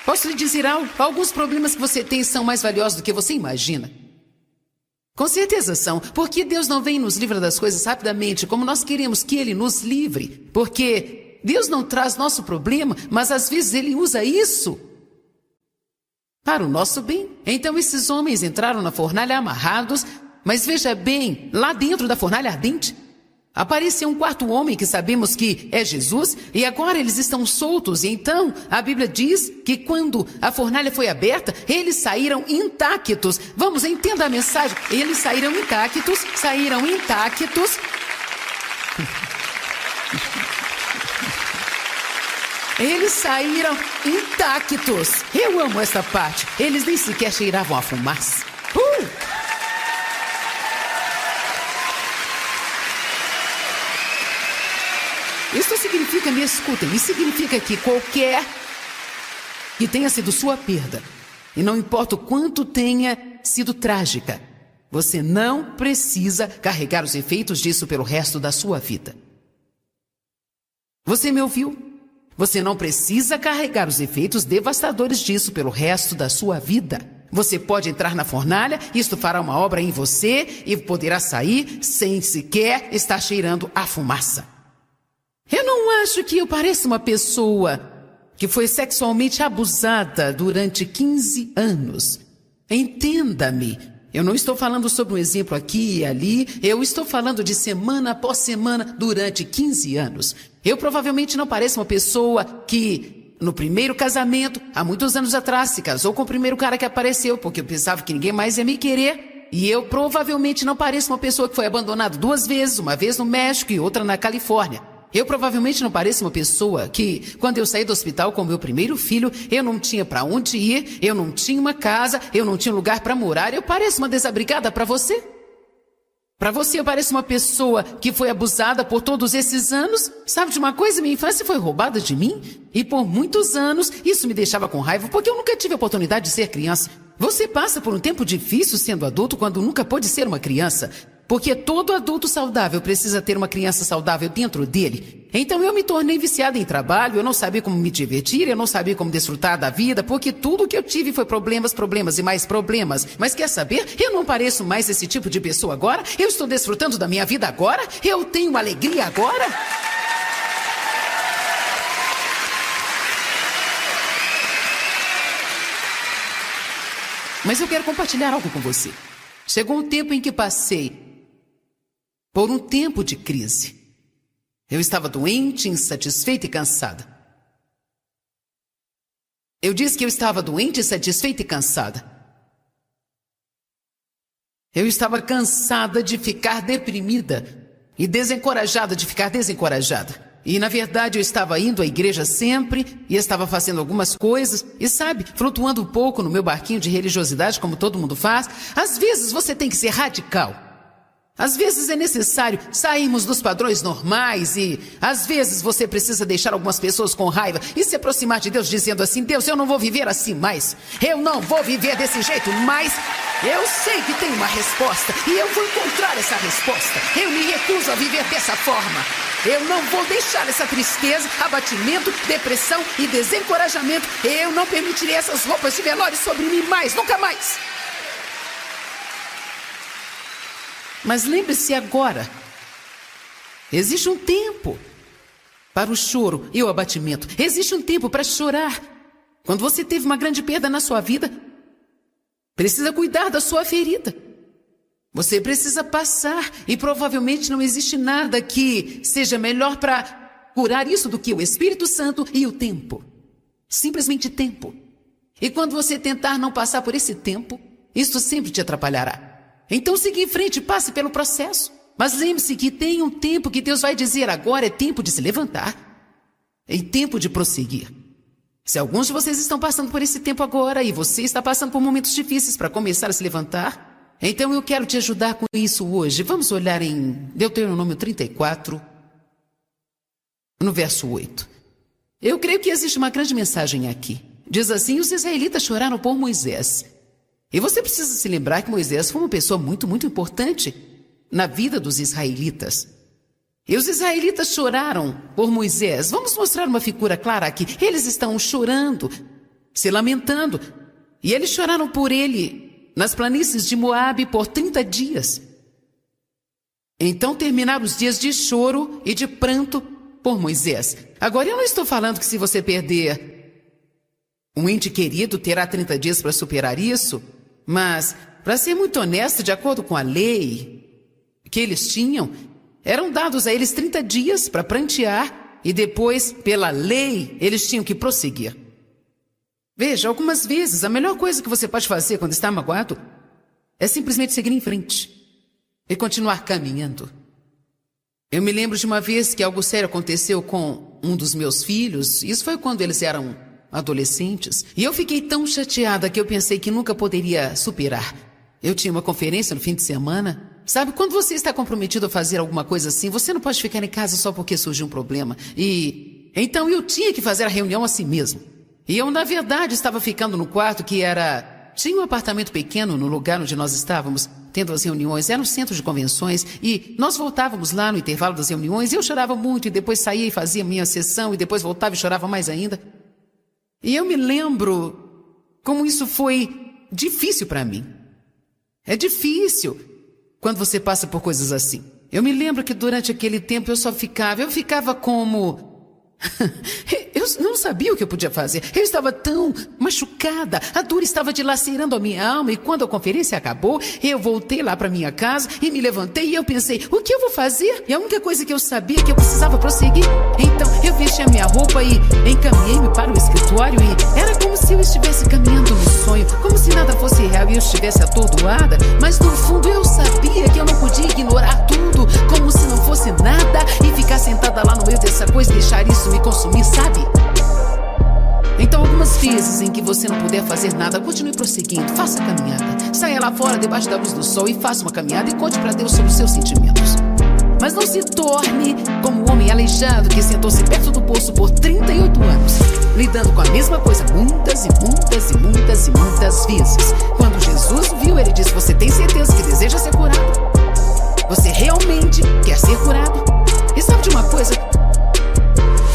Posso lhe dizer algo? Alguns problemas que você tem são mais valiosos do que você imagina. Com certeza são, porque Deus não vem e nos livra das coisas rapidamente, como nós queremos que Ele nos livre. Porque Deus não traz nosso problema, mas às vezes Ele usa isso para o nosso bem. Então esses homens entraram na fornalha amarrados, mas veja bem, lá dentro da fornalha ardente, apareceu um 4º homem que sabemos que é Jesus, e agora eles estão soltos. E então a Bíblia diz que quando a fornalha foi aberta, eles saíram intactos. Vamos, entenda a mensagem. Eles saíram intactos. Eles saíram intactos. Eu amo essa parte. Eles nem sequer cheiravam a fumaça. Isso significa, me escutem, isso significa que qualquer que tenha sido sua perda, e não importa o quanto tenha sido trágica, você não precisa carregar os efeitos disso pelo resto da sua vida. Você me ouviu? Você não precisa carregar os efeitos devastadores disso pelo resto da sua vida. Você pode entrar na fornalha, isto fará uma obra em você e poderá sair sem sequer estar cheirando a fumaça. Eu não acho que eu pareça uma pessoa que foi sexualmente abusada durante 15 anos. Entenda-me, Eu não estou falando sobre um exemplo aqui e ali, eu estou falando de semana após semana durante 15 anos. Eu provavelmente não pareço uma pessoa que, no primeiro casamento, há muitos anos atrás, se casou com o primeiro cara que apareceu, porque eu pensava que ninguém mais ia me querer. E eu provavelmente não pareço uma pessoa que foi abandonada 2 vezes, uma vez no México e outra na Califórnia. Eu provavelmente não pareço uma pessoa que, quando eu saí do hospital com meu primeiro filho, eu não tinha para onde ir, eu não tinha uma casa, eu não tinha lugar para morar. Eu pareço uma desabrigada para você? Para você, eu pareço uma pessoa que foi abusada por todos esses anos? Sabe de uma coisa? Minha infância foi roubada de mim. E por muitos anos, isso me deixava com raiva, porque eu nunca tive a oportunidade de ser criança. Você passa por um tempo difícil sendo adulto quando nunca pôde ser uma criança. Porque todo adulto saudável precisa ter uma criança saudável dentro dele. Então eu me tornei viciada em trabalho, eu não sabia como me divertir, eu não sabia como desfrutar da vida, porque tudo que eu tive foi problemas, problemas e mais problemas. Mas quer saber? Eu não pareço mais esse tipo de pessoa agora, eu estou desfrutando da minha vida agora, eu tenho alegria agora. Mas eu quero compartilhar algo com você. Chegou um tempo em que passei por um tempo de crise. Eu estava doente, insatisfeita e cansada. Eu disse que eu estava doente, insatisfeita e cansada. Eu estava cansada de ficar deprimida e desencorajada de ficar desencorajada. E, na verdade, eu estava indo à igreja sempre e estava fazendo algumas coisas e, sabe, flutuando um pouco no meu barquinho de religiosidade, como todo mundo faz. Às vezes você tem que ser radical. Às vezes é necessário sairmos dos padrões normais e, às vezes, você precisa deixar algumas pessoas com raiva e se aproximar de Deus dizendo assim: Deus, eu não vou viver assim mais. Eu não vou viver desse jeito mais. Eu sei que tem uma resposta e eu vou encontrar essa resposta. Eu me recuso a viver dessa forma. Eu não vou deixar essa tristeza, abatimento, depressão e desencorajamento. Eu não permitirei essas roupas de velório sobre mim mais, nunca mais. Mas lembre-se agora, existe um tempo para o choro e o abatimento. Existe um tempo para chorar. Quando você teve uma grande perda na sua vida, precisa cuidar da sua ferida. Você precisa passar e provavelmente não existe nada que seja melhor para curar isso do que o Espírito Santo e o tempo. Simplesmente tempo. E quando você tentar não passar por esse tempo, isso sempre te atrapalhará. Então siga em frente, passe pelo processo. Mas lembre-se que tem um tempo que Deus vai dizer: agora é tempo de se levantar. É tempo de prosseguir. Se alguns de vocês estão passando por esse tempo agora e você está passando por momentos difíceis para começar a se levantar, então eu quero te ajudar com isso hoje. Vamos olhar em Deuteronômio 34, no verso 8. Eu creio que existe uma grande mensagem aqui. Diz assim: os israelitas choraram por Moisés. E você precisa se lembrar que Moisés foi uma pessoa muito, muito importante na vida dos israelitas. E os israelitas choraram por Moisés. Vamos mostrar uma figura clara aqui. Eles estão chorando, se lamentando. E eles choraram por ele nas planícies de Moabe por 30 dias. Então terminaram os dias de choro e de pranto por Moisés. Agora, eu não estou falando que se você perder um ente querido, terá 30 dias para superar isso. Mas, para ser muito honesto, de acordo com a lei que eles tinham, eram dados a eles 30 dias para prantear e depois, pela lei, eles tinham que prosseguir. Veja, algumas vezes a melhor coisa que você pode fazer quando está magoado é simplesmente seguir em frente e continuar caminhando. Eu me lembro de uma vez que algo sério aconteceu com um dos meus filhos. Isso foi quando eles eram adolescentes. E eu fiquei tão chateada que eu pensei que nunca poderia superar. Eu tinha uma conferência no fim de semana. Sabe, quando você está comprometido a fazer alguma coisa assim, você não pode ficar em casa só porque surgiu um problema. Então eu tinha que fazer a reunião assim mesmo. E eu, na verdade, estava ficando no quarto que tinha um apartamento pequeno no lugar onde nós estávamos tendo as reuniões. Era um centro de convenções e nós voltávamos lá no intervalo das reuniões e eu chorava muito e depois saía e fazia minha sessão e depois voltava e chorava mais ainda. E eu me lembro como isso foi difícil para mim. É difícil quando você passa por coisas assim. Eu me lembro que durante aquele tempo eu ficava como... Eu não sabia o que eu podia fazer. Eu estava tão machucada. A dor estava dilacerando a minha alma. E quando a conferência acabou, eu voltei lá para minha casa e me levantei e eu pensei, o que eu vou fazer? E a única coisa que eu sabia é que eu precisava prosseguir. Então eu vesti a minha roupa e encaminhei-me para o escritório. E era como se eu estivesse caminhando no sonho, como se nada fosse real e eu estivesse atordoada. Mas no fundo eu sabia que eu não podia ignorar tudo, como se não fosse nada, e ficar sentada lá no meio dessa coisa e deixar isso me consumir, sabe? Então, algumas vezes em que você não puder fazer nada, continue prosseguindo, faça a caminhada. Saia lá fora, debaixo da luz do sol e faça uma caminhada e conte para Deus sobre os seus sentimentos. Mas não se torne como o homem aleijado que sentou-se perto do poço por 38 anos, lidando com a mesma coisa muitas vezes. Quando Jesus viu, ele disse, você tem certeza que deseja ser curado? Você realmente quer ser curado? E sabe de uma coisa?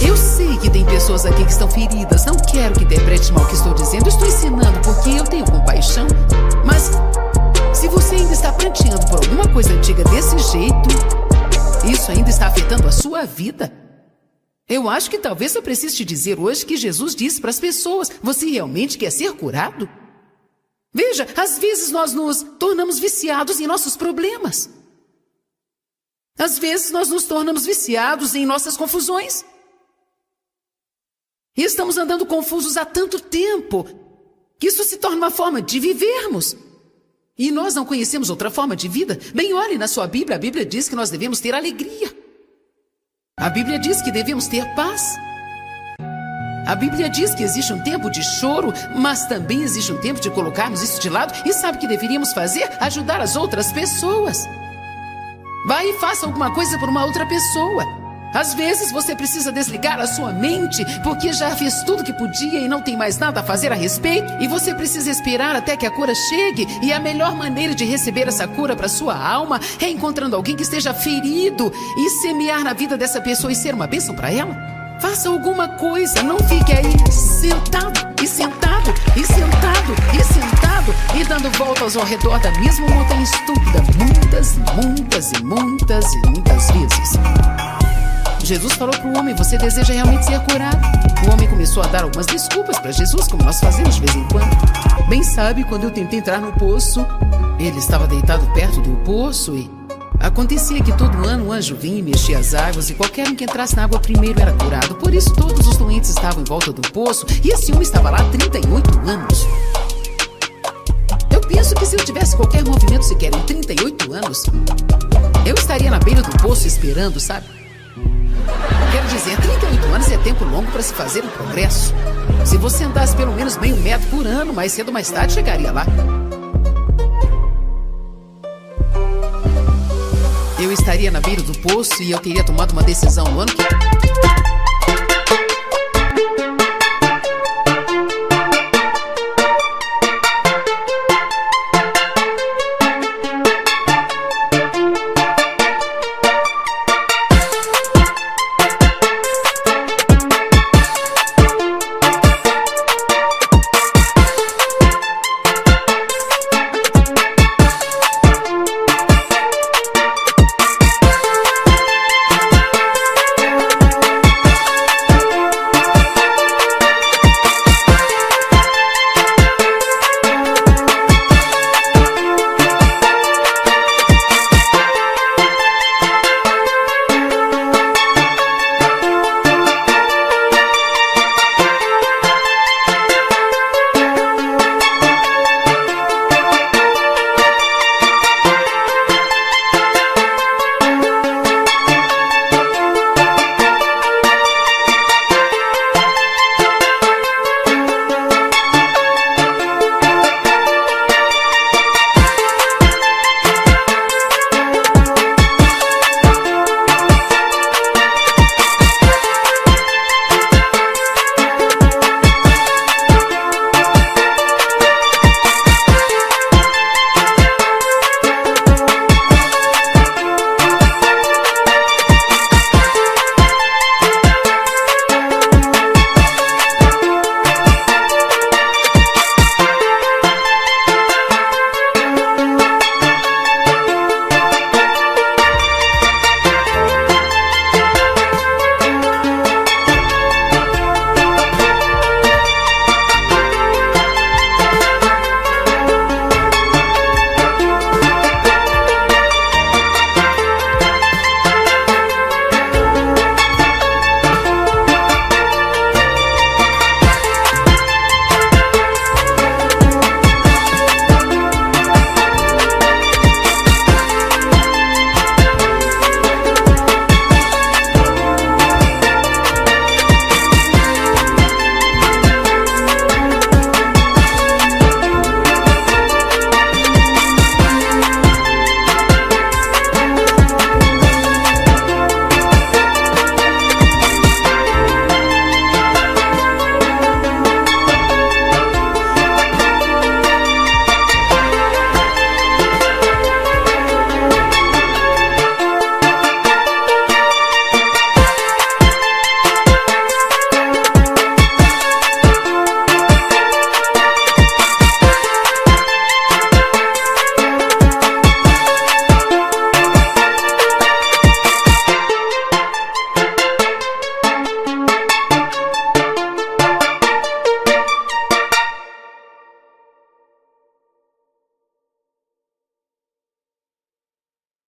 Eu sei que tem pessoas aqui que estão feridas. Não quero que interprete mal o que estou dizendo. Estou ensinando porque eu tenho compaixão. Mas se você ainda está pranteando por alguma coisa antiga desse jeito, isso ainda está afetando a sua vida. Eu acho que talvez eu precise te dizer hoje que Jesus disse para as pessoas, você realmente quer ser curado? Veja, às vezes nós nos tornamos viciados em nossos problemas. Às vezes nós nos tornamos viciados em nossas confusões. E estamos andando confusos há tanto tempo que isso se torna uma forma de vivermos. E nós não conhecemos outra forma de vida? Bem, olhe na sua Bíblia, a Bíblia diz que nós devemos ter alegria. A Bíblia diz que devemos ter paz. A Bíblia diz que existe um tempo de choro, mas também existe um tempo de colocarmos isso de lado. E sabe o que deveríamos fazer? Ajudar as outras pessoas. Vá e faça alguma coisa por uma outra pessoa. Às vezes você precisa desligar a sua mente porque já fez tudo que podia e não tem mais nada a fazer a respeito. E você precisa esperar até que a cura chegue. E a melhor maneira de receber essa cura para sua alma é encontrando alguém que esteja ferido e semear na vida dessa pessoa e ser uma bênção para ela. Faça alguma coisa, não fique aí sentado e dando voltas ao redor da mesma montanha estúpida muitas vezes. Jesus falou para o homem, você deseja realmente ser curado? O homem começou a dar algumas desculpas para Jesus, como nós fazemos de vez em quando. Bem sabe, quando eu tentei entrar no poço, ele estava deitado perto do poço e acontecia que todo ano um anjo vinha e mexia as águas e qualquer um que entrasse na água primeiro era curado. Por isso todos os doentes estavam em volta do poço e esse homem estava lá há 38 anos. Eu penso que se eu tivesse qualquer movimento sequer em 38 anos, eu estaria na beira do poço esperando, sabe? Quero dizer, 38 anos é tempo longo para se fazer um progresso. Se você andasse pelo menos meio metro por ano, mais cedo ou mais tarde chegaria lá. Eu estaria na beira do poço e eu teria tomado uma decisão no ano que...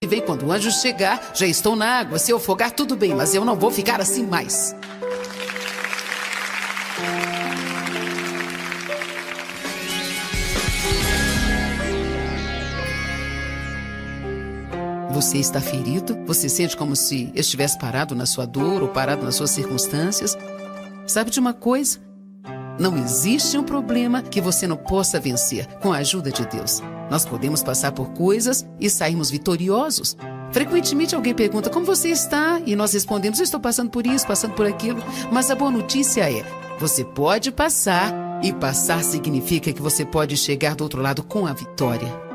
vem quando o anjo chegar, já estou na água. Se eu afogar, tudo bem, mas eu não vou ficar assim mais. Você está ferido? Você sente como se estivesse parado na sua dor ou parado nas suas circunstâncias? Sabe de uma coisa? Não existe um problema que você não possa vencer com a ajuda de Deus. Nós podemos passar por coisas e sairmos vitoriosos. Frequentemente alguém pergunta, como você está? E nós respondemos, eu estou passando por isso, passando por aquilo. Mas a boa notícia é, você pode passar, e passar significa que você pode chegar do outro lado com a vitória.